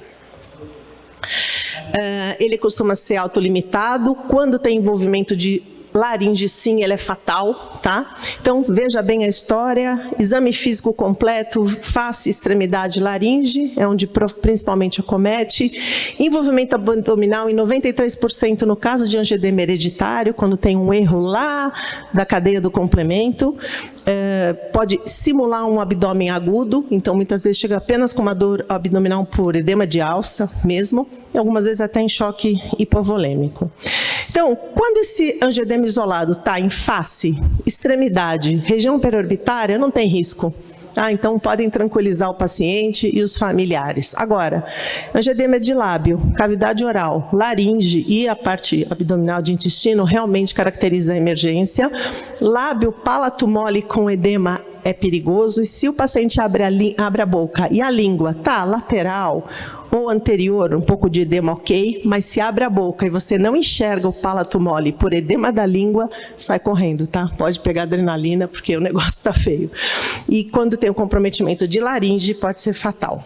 Ele costuma ser autolimitado. Quando tem envolvimento de laringe, sim, ele é fatal, tá? Então, veja bem a história, exame físico completo, face, extremidade, laringe, é onde principalmente acomete. Envolvimento abdominal em 93% no caso de angedema hereditário, quando tem um erro lá da cadeia do complemento. Pode simular um abdômen agudo, então muitas vezes chega apenas com uma dor abdominal por edema de alça mesmo, e algumas vezes até em choque hipovolêmico. Então, quando esse angedema isolado está em face, extremidade, região periorbitária, não tem risco. Então, podem tranquilizar o paciente e os familiares. Agora, angedema de lábio, cavidade oral, laringe e a parte abdominal de intestino realmente caracteriza a emergência. Lábio palato mole com edema é perigoso, e se o paciente abre a boca e a língua está lateral ou anterior, um pouco de edema ok, mas se abre a boca e você não enxerga o palato mole por edema da língua, sai correndo, tá? Pode pegar adrenalina, porque o negócio está feio. E quando tem o comprometimento de laringe, pode ser fatal.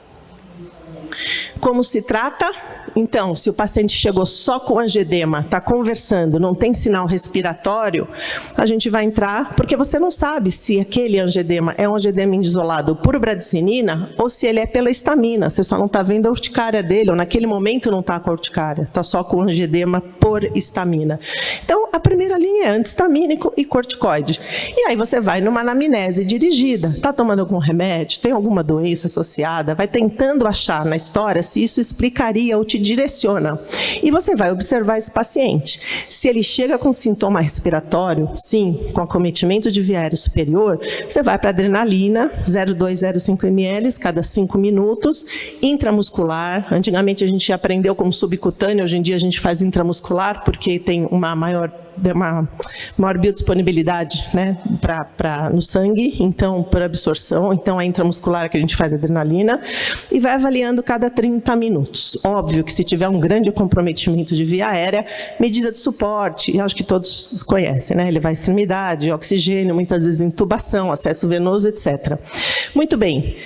Como se trata? Então, se o paciente chegou só com angedema, está conversando, não tem sinal respiratório, a gente vai entrar, porque você não sabe se aquele angedema é um angedema isolado por bradicinina ou se ele é pela histamina, você só não está vendo a urticária dele, ou naquele momento não está com a urticária, está só com angedema por histamina. Então, a primeira linha é antihistamínico e corticoide. E aí você vai numa anamnese dirigida, está tomando algum remédio, tem alguma doença associada, vai tentando achar na história se isso explicaria ou te direciona. E você vai observar esse paciente. Se ele chega com sintoma respiratório, sim, com acometimento de via aérea superior, você vai para adrenalina, 0,2, 0,5 ml cada 5 minutos, intramuscular. Antigamente a gente aprendeu como subcutâneo, hoje em dia a gente faz intramuscular, porque tem uma maior biodisponibilidade, né, no sangue, então, por absorção, então é intramuscular que a gente faz adrenalina, e vai avaliando cada 30 minutos. Óbvio que se tiver um grande comprometimento de via aérea, medida de suporte, acho que todos conhecem, né, levar extremidade, oxigênio, muitas vezes intubação, acesso venoso, etc. Muito bem.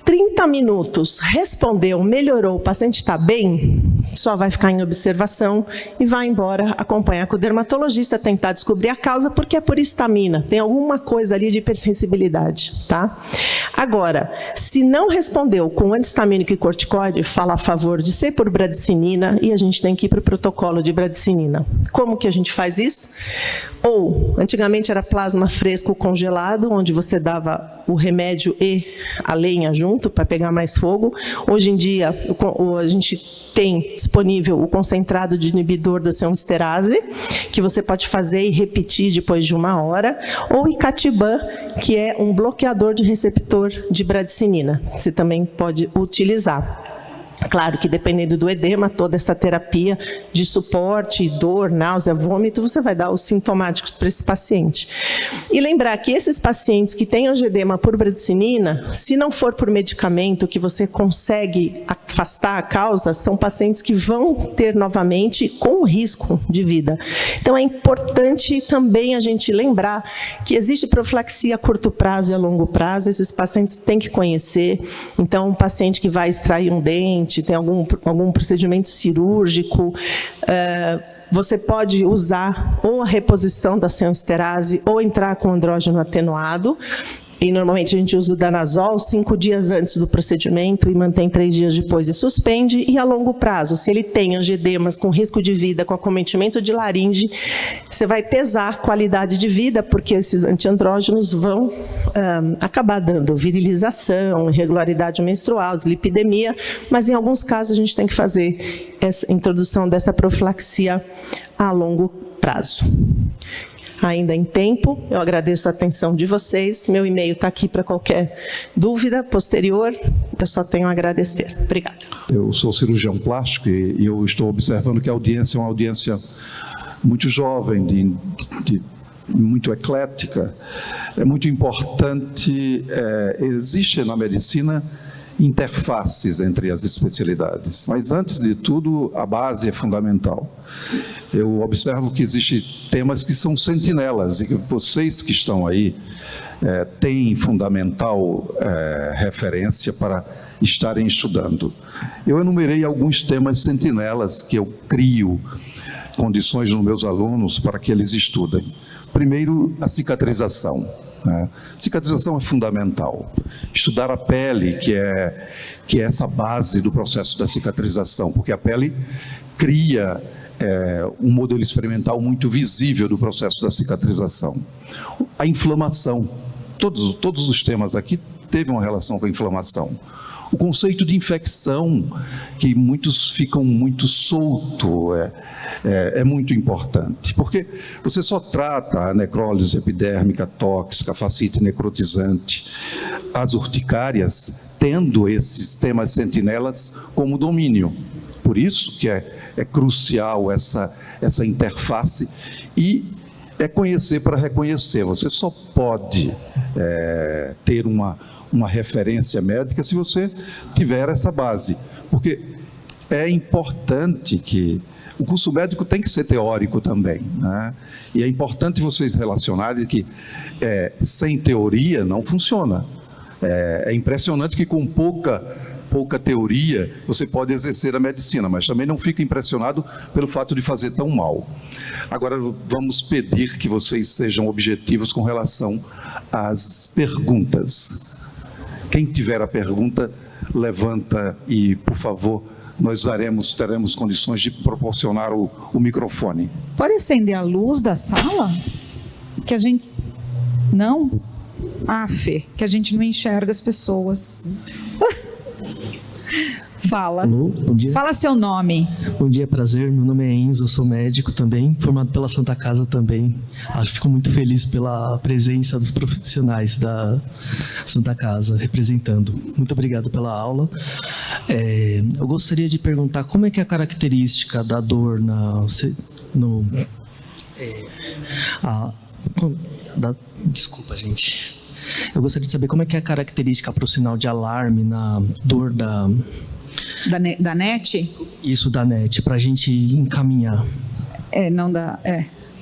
30 minutos, respondeu, melhorou, o paciente está bem, só vai ficar em observação e vai embora acompanhar com o dermatologista, tentar descobrir a causa, porque é por histamina, tem alguma coisa ali de hipersensibilidade, tá? Agora, se não respondeu com antihistamínico e corticoide, fala a favor de ser por bradicinina e a gente tem que ir para o protocolo de bradicinina. Como que a gente faz isso? Ou, antigamente era plasma fresco congelado, onde você dava o remédio e a lenha junto para pegar mais fogo. Hoje em dia, a gente tem disponível o concentrado de inibidor da seomisterase, que você pode fazer e repetir depois de 1 hora, ou icatibant, que é um bloqueador de receptor de bradicinina. Você também pode utilizar. Claro que dependendo do edema, toda essa terapia de suporte, dor, náusea, vômito, você vai dar os sintomáticos para esse paciente. E lembrar que esses pacientes que têm angedema por bradicinina, se não for por medicamento que você consegue afastar a causa, são pacientes que vão ter novamente com risco de vida. Então é importante também a gente lembrar que existe profilaxia a curto prazo e a longo prazo, esses pacientes têm que conhecer. Então um paciente que vai extrair um dente, tem algum procedimento cirúrgico, você pode usar ou a reposição da seomisterase ou entrar com andrógeno atenuado. E normalmente a gente usa o danazol 5 dias antes do procedimento e mantém 3 dias depois e suspende. E a longo prazo, se ele tem angioedemas com risco de vida, com acometimento de laringe, você vai pesar a qualidade de vida, porque esses antiandrógenos vão acabar dando virilização, irregularidade menstrual, dislipidemia, mas em alguns casos a gente tem que fazer essa introdução dessa profilaxia a longo prazo. Ainda em tempo, eu agradeço a atenção de vocês. Meu e-mail está aqui para qualquer dúvida posterior. Eu só tenho a agradecer. Obrigada. Eu sou cirurgião plástico e eu estou observando que a audiência é uma audiência muito jovem, muito eclética. É muito importante, existe na medicina interfaces entre as especialidades, mas antes de tudo a base é fundamental. Eu observo que existem temas que são sentinelas e que vocês que estão aí têm fundamental referência para estarem estudando. Eu enumerei alguns temas sentinelas que eu crio condições nos meus alunos para que eles estudem. Primeiro, a cicatrização. Cicatrização é fundamental. Estudar a pele, que é essa base do processo da cicatrização, porque a pele cria um modelo experimental muito visível do processo da cicatrização. A inflamação. Todos os temas aqui teve uma relação com a inflamação. O conceito de infecção, que muitos ficam muito solto, é muito importante, porque você só trata a necrólise epidérmica tóxica, a fascite necrotizante, as urticárias, tendo esses temas sentinelas como domínio. Por isso que é crucial essa interface e conhecer para reconhecer. Você só pode ter uma referência médica se você tiver essa base, porque é importante que o curso médico tem que ser teórico também, né? E é importante vocês relacionarem que sem teoria não funciona. É impressionante que com pouca teoria você pode exercer a medicina, mas também não fica impressionado pelo fato de fazer tão mal. Agora vamos pedir que vocês sejam objetivos com relação às perguntas. Quem tiver a pergunta, levanta e, por favor, nós teremos condições de proporcionar o microfone. Pode acender a luz da sala? Que a gente... Não? Fê, que a gente não enxerga as pessoas. Fala. Alô, bom dia. Fala seu nome. Bom dia, prazer. Meu nome é Enzo, eu sou médico também, formado pela Santa Casa também. Fico muito feliz pela presença dos profissionais da Santa Casa representando. Muito obrigado pela aula. Eu gostaria de perguntar como é que é a característica da dor desculpa, gente. Eu gostaria de saber como é que é a característica para o sinal de alarme na dor da NET? Isso, da NET, para a gente encaminhar.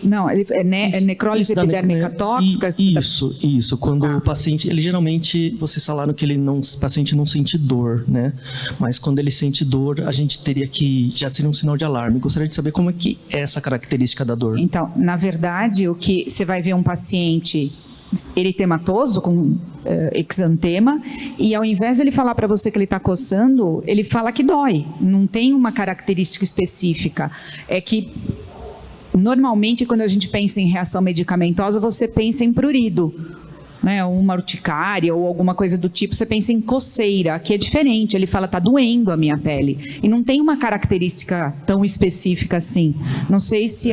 Não, é necrólise epidérmica tóxica? Isso. Quando o paciente, geralmente, vocês falaram que o paciente não sente dor, né? Mas quando ele sente dor, a gente teria que, já seria um sinal de alarme. Gostaria de saber como é que é essa característica da dor. Então, na verdade, o que você vai ver um paciente eritematoso, com exantema, e ao invés de ele falar para você que ele está coçando, ele fala que dói. Não tem uma característica específica. É que, normalmente, quando a gente pensa em reação medicamentosa, você pensa em prurido, né? Uma urticária ou alguma coisa do tipo, você pensa em coceira, que é diferente. Ele fala, está doendo a minha pele. E não tem uma característica tão específica assim. Não sei se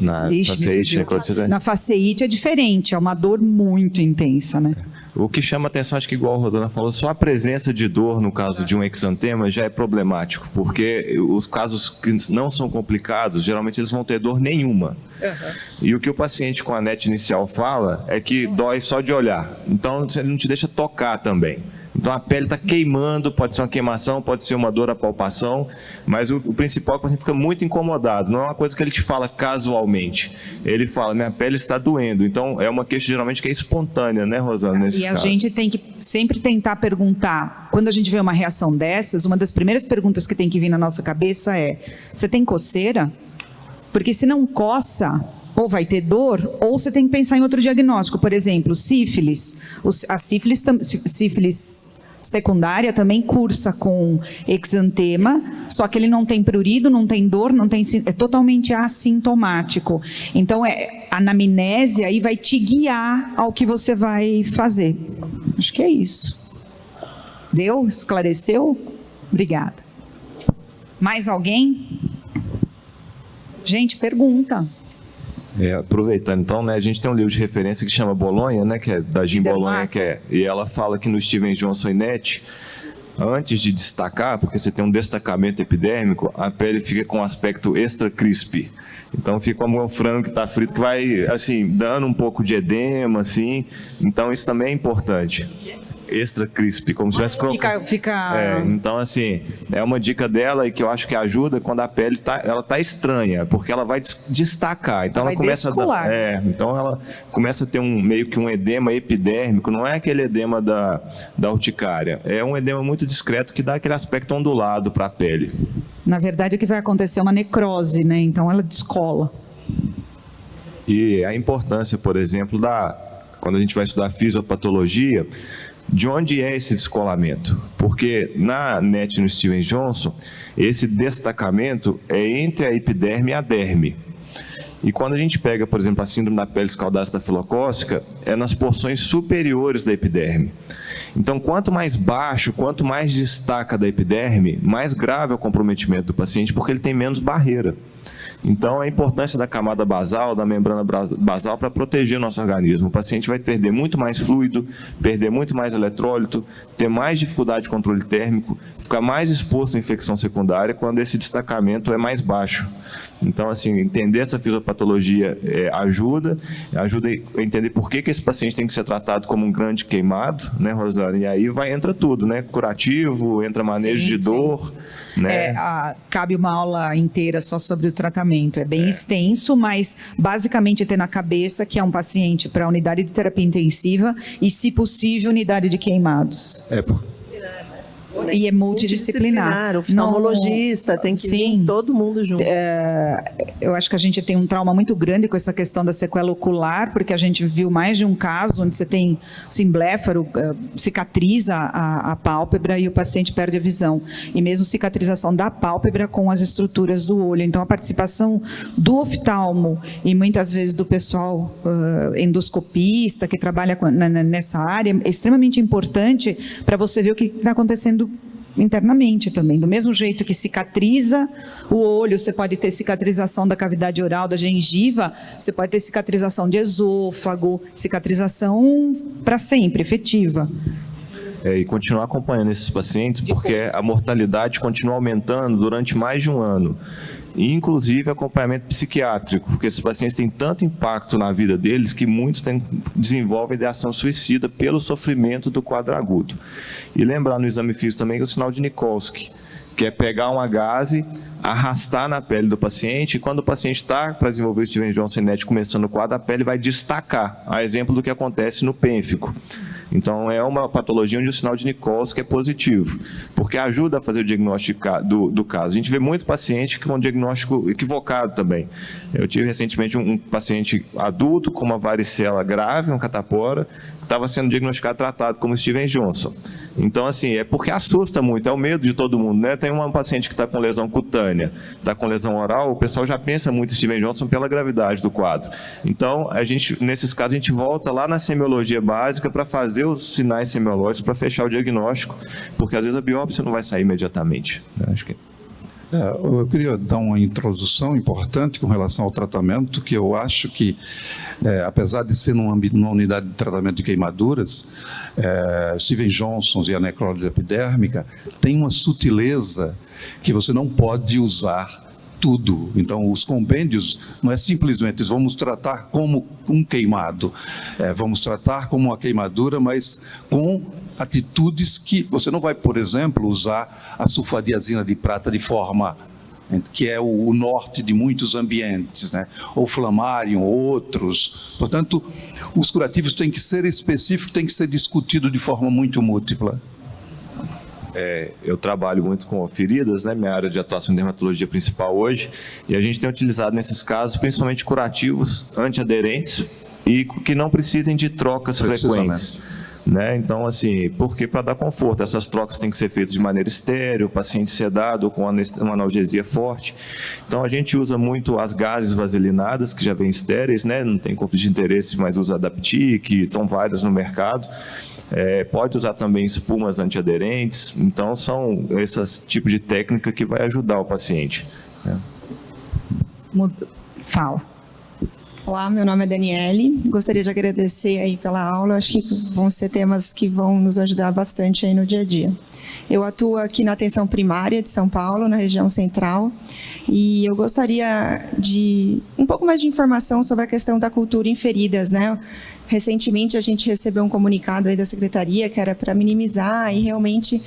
na faceite é diferente, é uma dor muito intensa, né? O que chama atenção, acho que igual a Rosana falou, só a presença de dor no caso de um exantema já é problemático, porque os casos que não são complicados, geralmente eles vão ter dor nenhuma. E o que o paciente com a NET inicial fala é que dói só de olhar, então ele não te deixa tocar também. Então a pele está queimando, pode ser uma queimação, pode ser uma dor à palpação, mas o principal é que o paciente fica muito incomodado, não é uma coisa que ele te fala casualmente. Ele fala, minha pele está doendo, então é uma queixa geralmente que é espontânea, né, Rosana, nesse caso. E a gente tem que sempre tentar perguntar, quando a gente vê uma reação dessas, uma das primeiras perguntas que tem que vir na nossa cabeça é, você tem coceira? Porque se não coça, ou vai ter dor, ou você tem que pensar em outro diagnóstico. Por exemplo, sífilis. A sífilis secundária também cursa com exantema, só que ele não tem prurido, não tem dor, é totalmente assintomático. Então, a anamnese aí vai te guiar ao que você vai fazer. Acho que é isso. Deu? Esclareceu? Obrigada. Mais alguém? Gente, pergunta. Aproveitando então, né, a gente tem um livro de referência que chama Bolonha, né, que é da Jean Bolonha, e ela fala que no Steven Johnson e NET, antes de destacar, porque você tem um destacamento epidérmico, a pele fica com um aspecto extra crispy. Então fica como um frango que está frito, que vai, assim, dando um pouco de edema, assim. Então isso também é importante. Extra crispy, como se tivesse então, assim, é uma dica dela e que eu acho que ajuda quando a pele tá estranha, porque ela vai destacar. Então ela começa então ela começa a ter meio que um edema epidérmico, não é aquele edema da urticária, é um edema muito discreto que dá aquele aspecto ondulado para a pele. Na verdade, o que vai acontecer é uma necrose, né? Então ela descola. E a importância, por exemplo, quando a gente vai estudar fisiopatologia, de onde é esse descolamento? Porque na NET e no Steven Johnson, esse destacamento é entre a epiderme e a derme. E quando a gente pega, por exemplo, a síndrome da pele escaldada estafilocócica, é nas porções superiores da epiderme. Então, quanto mais baixo, quanto mais destaca da epiderme, mais grave é o comprometimento do paciente, porque ele tem menos barreira. Então, a importância da camada basal, da membrana basal, para proteger o nosso organismo. O paciente vai perder muito mais fluido, perder muito mais eletrólito, ter mais dificuldade de controle térmico, ficar mais exposto à infecção secundária quando esse destacamento é mais baixo. Então, assim, entender essa fisiopatologia ajuda a entender por que esse paciente tem que ser tratado como um grande queimado, né, Rosana? E aí entra tudo, né? Curativo, entra manejo de dor, né? Cabe uma aula inteira só sobre o tratamento. É bem extenso, mas basicamente ter na cabeça que é um paciente para unidade de terapia intensiva e, se possível, unidade de queimados. E é multidisciplinar. O oftalmologista tem que vir todo mundo junto. Eu acho que a gente tem um trauma muito grande com essa questão da sequela ocular, porque a gente viu mais de um caso onde você tem simbléfaro, cicatriza a pálpebra e o paciente perde a visão. E mesmo cicatrização da pálpebra com as estruturas do olho. Então, a participação do oftalmo e muitas vezes do pessoal endoscopista que trabalha nessa área é extremamente importante para você ver o que está acontecendo internamente também. Do mesmo jeito que cicatriza o olho, você pode ter cicatrização da cavidade oral, da gengiva, você pode ter cicatrização de esôfago, cicatrização para sempre, efetiva. E continuar acompanhando esses pacientes, porque a mortalidade continua aumentando durante mais de um ano. E, inclusive, acompanhamento psiquiátrico, porque esses pacientes têm tanto impacto na vida deles que muitos desenvolvem ideação suicida pelo sofrimento do quadro agudo. E lembrar no exame físico também que é o sinal de Nikolsky, que é pegar uma gaze, arrastar na pele do paciente, e quando o paciente está para desenvolver o Steven Johnson e NET começando o quadro, a pele vai destacar, a exemplo do que acontece no pênfico. Então, é uma patologia onde o sinal de Nikolsky é positivo, porque ajuda a fazer o diagnóstico do caso. A gente vê muito paciente com um diagnóstico equivocado também. Eu tive recentemente um paciente adulto com uma varicela grave, uma catapora, que estava sendo diagnosticado e tratado como Steven Johnson. Então, assim, é porque assusta muito, é o medo de todo mundo, né? Tem uma paciente que está com lesão cutânea, está com lesão oral, o pessoal já pensa muito em Steven Johnson pela gravidade do quadro. Então, nesses casos, a gente volta lá na semiologia básica para fazer os sinais semiológicos para fechar o diagnóstico, porque às vezes a biópsia não vai sair imediatamente. Acho que... Eu queria dar uma introdução importante com relação ao tratamento, que eu acho que, apesar de ser numa unidade de tratamento de queimaduras, Steven Johnson e a necrólise epidérmica tem uma sutileza que você não pode usar tudo. Então, os compêndios não é simplesmente vamos tratar como um queimado, vamos tratar como uma queimadura, mas com atitudes que você não vai, por exemplo, usar a sulfadiazina de prata de forma que é o norte de muitos ambientes, né? Ou Flamarium, ou outros. Portanto, os curativos têm que ser específicos, têm que ser discutidos de forma muito múltipla. Eu trabalho muito com feridas, né, minha área de atuação em dermatologia principal hoje, e a gente tem utilizado nesses casos principalmente curativos antiaderentes e que não precisem de trocas frequentes. Né? Então, assim, porque para dar conforto, essas trocas têm que ser feitas de maneira estéril, o paciente sedado ou com uma analgesia forte. Então, a gente usa muito as gases vaselinadas, que já vêm estéreis, né? Não tem conflito de interesse, mas usa Adaptic, são várias no mercado. Pode usar também espumas antiaderentes. Então, são esses tipos de técnica que vai ajudar o paciente. Né? Fala. Olá, meu nome é Daniele, gostaria de agradecer aí pela aula, acho que vão ser temas que vão nos ajudar bastante aí no dia a dia. Eu atuo aqui na atenção primária de São Paulo, na região central, e eu gostaria de um pouco mais de informação sobre a questão da cultura em feridas, né? Recentemente a gente recebeu um comunicado aí da Secretaria que era para minimizar e realmente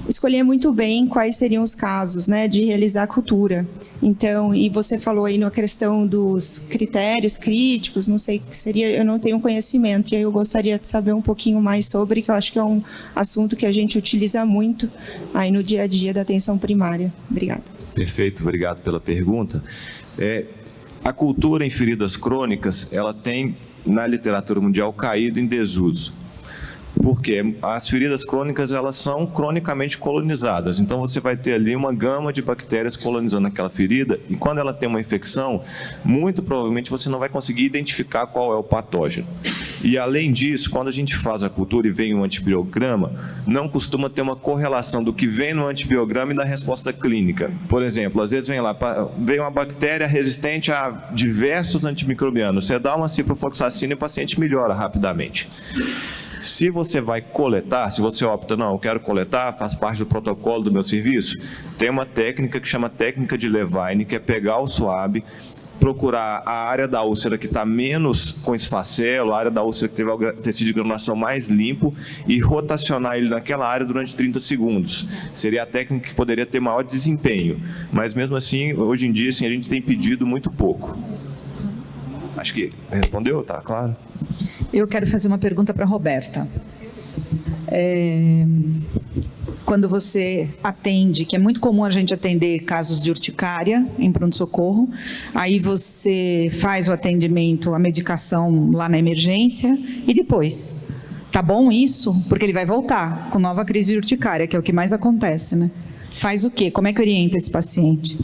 escolher muito bem quais seriam os casos, né, de realizar a cultura. Então, e você falou aí na questão dos critérios críticos, não sei o que seria, eu não tenho conhecimento, e aí eu gostaria de saber um pouquinho mais sobre, que eu acho que é um assunto que a gente utiliza muito aí no dia a dia da atenção primária. Obrigada. Perfeito, obrigado pela pergunta. A cultura em feridas crônicas, ela tem, na literatura mundial, caído em desuso. Porque as feridas crônicas, elas são cronicamente colonizadas. Então, você vai ter ali uma gama de bactérias colonizando aquela ferida, e quando ela tem uma infecção, muito provavelmente você não vai conseguir identificar qual é o patógeno. E, além disso, quando a gente faz a cultura e vem um antibiograma, não costuma ter uma correlação do que vem no antibiograma e da resposta clínica. Por exemplo, às vezes vem uma bactéria resistente a diversos antimicrobianos. Você dá uma ciprofloxacina e o paciente melhora rapidamente. Se você vai coletar, se você opta, não, eu quero coletar, faz parte do protocolo do meu serviço, tem uma técnica que chama técnica de Levine, que é pegar o swab, procurar a área da úlcera que está menos com esfacelo, a área da úlcera que teve o tecido de granulação mais limpo, e rotacionar ele naquela área durante 30 segundos. Seria a técnica que poderia ter maior desempenho. Mas mesmo assim, hoje em dia, assim, a gente tem pedido muito pouco. Acho que respondeu, tá claro? Eu quero fazer uma pergunta para a Roberta. Quando você atende, que é muito comum a gente atender casos de urticária em pronto-socorro, aí você faz o atendimento, a medicação lá na emergência e depois. Tá bom isso? Porque ele vai voltar com nova crise de urticária, que é o que mais acontece, né? Faz o quê? Como é que orienta esse paciente?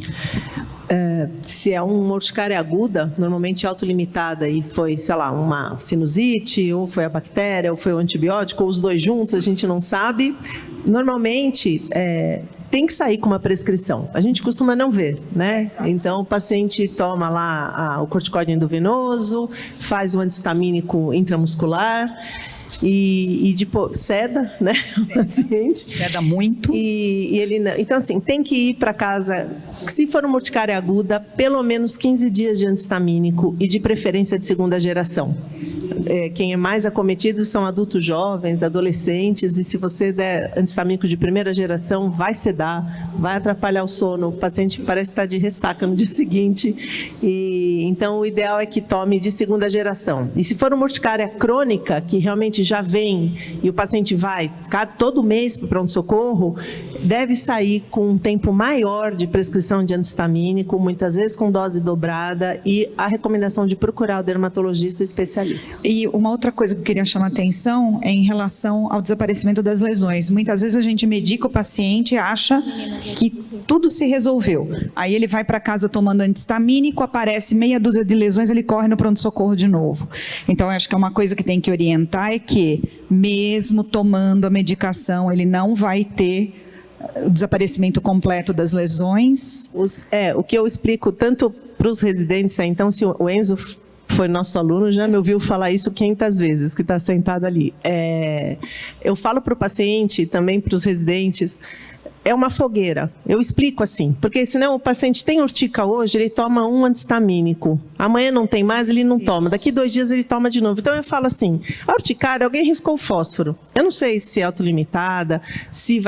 Se é uma urticária aguda, normalmente autolimitada e foi, sei lá, uma sinusite, ou foi a bactéria, ou foi o antibiótico, ou os dois juntos, a gente não sabe. Normalmente, tem que sair com uma prescrição. A gente costuma não ver, né? Então, o paciente toma lá o corticóide endovenoso, faz o antihistamínico intramuscular, e depois ceda, né, o paciente. Ceda muito. E ele não. Então, assim, tem que ir para casa, se for uma urticária aguda, pelo menos 15 dias de antihistamínico e de preferência de segunda geração. Quem é mais acometido são adultos jovens, adolescentes, e se você der antihistamínico de primeira geração, vai sedar, vai atrapalhar o sono, o paciente parece estar de ressaca no dia seguinte, e então o ideal é que tome de segunda geração. E se for uma urticária crônica, que realmente já vem, e o paciente vai todo mês para o pronto-socorro, deve sair com um tempo maior de prescrição de antihistamínico, muitas vezes com dose dobrada, e a recomendação de procurar o dermatologista especialista. E uma outra coisa que eu queria chamar a atenção é em relação ao desaparecimento das lesões. Muitas vezes a gente medica o paciente e acha que tudo se resolveu. Aí ele vai para casa tomando antihistamínico, aparece meia dúzia de lesões, ele corre no pronto-socorro de novo. Então, eu acho que é uma coisa que tem que orientar é que, mesmo tomando a medicação, ele não vai ter o desaparecimento completo das lesões. O que eu explico tanto para os residentes, então, se o Enzo foi nosso aluno, já me ouviu falar isso 500 vezes, que está sentado ali. Eu falo para o paciente, também para os residentes, é uma fogueira? Eu explico assim, porque senão o paciente tem urtica hoje, ele toma um antistamínico. Amanhã não tem mais, ele não toma. Daqui 2 dias ele toma de novo. Então eu falo assim, a urticária, alguém riscou o fósforo. Eu não sei se é autolimitada, se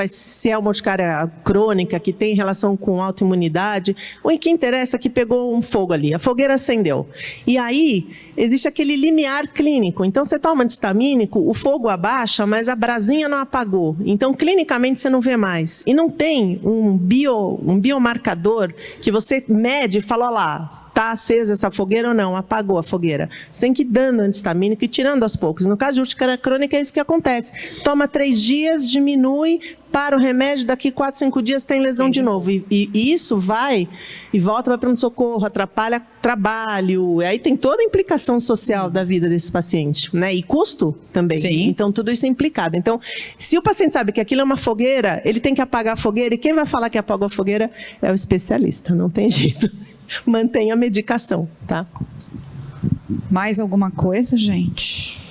é uma urticária crônica, que tem relação com autoimunidade. O que interessa é que pegou um fogo ali, a fogueira acendeu. E aí, existe aquele limiar clínico. Então, você toma antistamínico, o fogo abaixa, mas a brasinha não apagou. Então, clinicamente, você não vê mais. E não tem um biomarcador que você mede e fala, olha lá, está acesa essa fogueira ou não, apagou a fogueira. Você tem que ir dando antistamínico e tirando aos poucos. No caso de urticária crônica, é isso que acontece. Toma 3 dias, diminui, para o remédio, daqui 4, 5 dias tem lesão de novo. E isso vai e volta para pronto-socorro, atrapalha trabalho. E aí tem toda a implicação social da vida desse paciente, né? E custo também. Sim. Então, tudo isso é implicado. Então, se o paciente sabe que aquilo é uma fogueira, ele tem que apagar a fogueira. E quem vai falar que apagou a fogueira é o especialista, não tem jeito. Mantenha a medicação, tá? Mais alguma coisa, gente?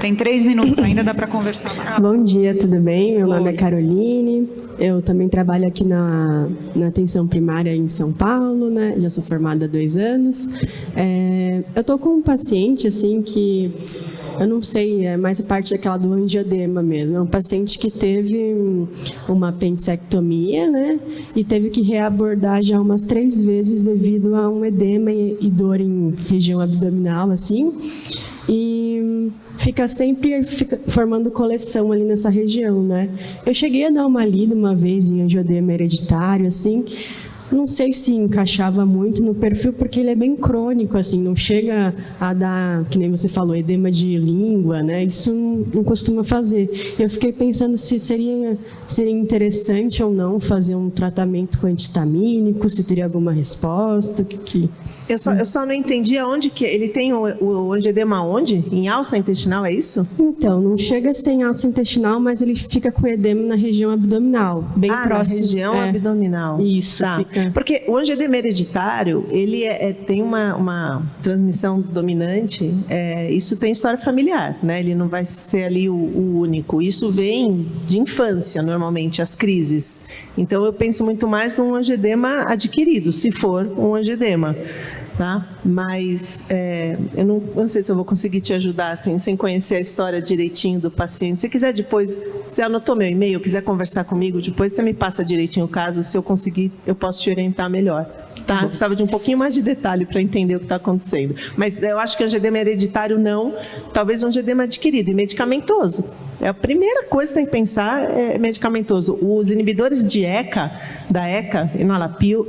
Tem 3 minutos ainda, dá para conversar. Bom dia, tudo bem? Meu nome é Caroline, eu também trabalho aqui na atenção primária em São Paulo, né? Já sou formada há 2 anos. Eu estou com um paciente, assim, que eu não sei, é mais parte daquela do angiodema mesmo. É um paciente que teve uma apendicectomia, né? E teve que reabordar já umas 3 vezes devido a um edema e dor em região abdominal, assim. E fica sempre formando coleção ali nessa região, né? Eu cheguei a dar uma lida uma vez em angiodema hereditário, assim. Não sei se encaixava muito no perfil, porque ele é bem crônico, assim, não chega a dar, que nem você falou, edema de língua, né? Isso não costuma fazer. Eu fiquei pensando se seria interessante ou não fazer um tratamento com antistamínico, se teria alguma resposta, Eu só não entendi aonde que ele tem o angioedema onde? Em alça intestinal, é isso? Então, não chega a ser em alça intestinal, mas ele fica com edema na região abdominal, bem próximo. Na região abdominal. Isso, tá. Porque o angioedema hereditário, ele tem uma transmissão dominante, isso tem história familiar, né? Ele não vai ser ali o único. Isso vem de infância, normalmente, as crises. Então, eu penso muito mais num angioedema adquirido, se for um angioedema. Tá? Mas eu não sei se eu vou conseguir te ajudar assim, sem conhecer a história direitinho do paciente. Se quiser depois, você anotou meu e-mail, quiser conversar comigo, depois você me passa direitinho o caso, se eu conseguir, eu posso te orientar melhor. Tá? Eu precisava de um pouquinho mais de detalhe para entender o que está acontecendo. Mas eu acho que angioedema hereditário não, talvez um angioedema adquirido e medicamentoso. A primeira coisa que tem que pensar é medicamentoso. Os inibidores de ECA, da ECA, enalapril,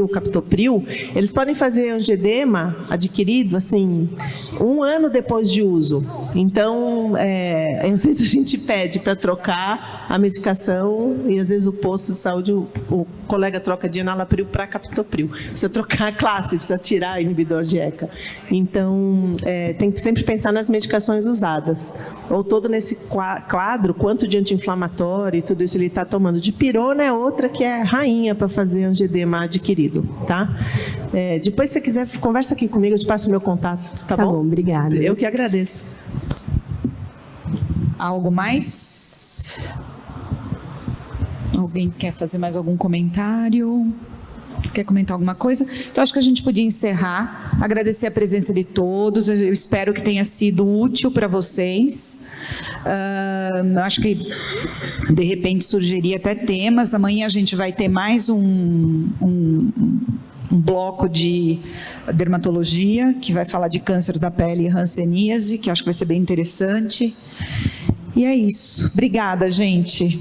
captopril, eles podem fazer angioedema adquirido, assim, 1 ano depois de uso. Então, eu não sei se a gente pede para trocar a medicação e, às vezes, o posto de saúde, o colega troca de enalapril para captopril. Precisa trocar a classe, precisa tirar o inibidor de ECA. Então, tem que sempre pensar nas medicações usadas. Ou todo nesse quadro, quanto de anti-inflamatório e tudo isso ele está tomando. Dipirona é outra que é rainha para fazer angioedema adquirido, tá? Depois, se você quiser, conversa aqui comigo, eu te passo o meu contato, tá bom? Tá bom, obrigada. Eu que agradeço. Algo mais? Alguém quer fazer mais algum comentário? Quer comentar alguma coisa? Então, acho que a gente podia encerrar, agradecer a presença de todos, eu espero que tenha sido útil para vocês. Acho que, de repente, surgiria até temas. Amanhã a gente vai ter mais um bloco de dermatologia, que vai falar de câncer da pele e hanseníase, que acho que vai ser bem interessante. E é isso. Obrigada, gente.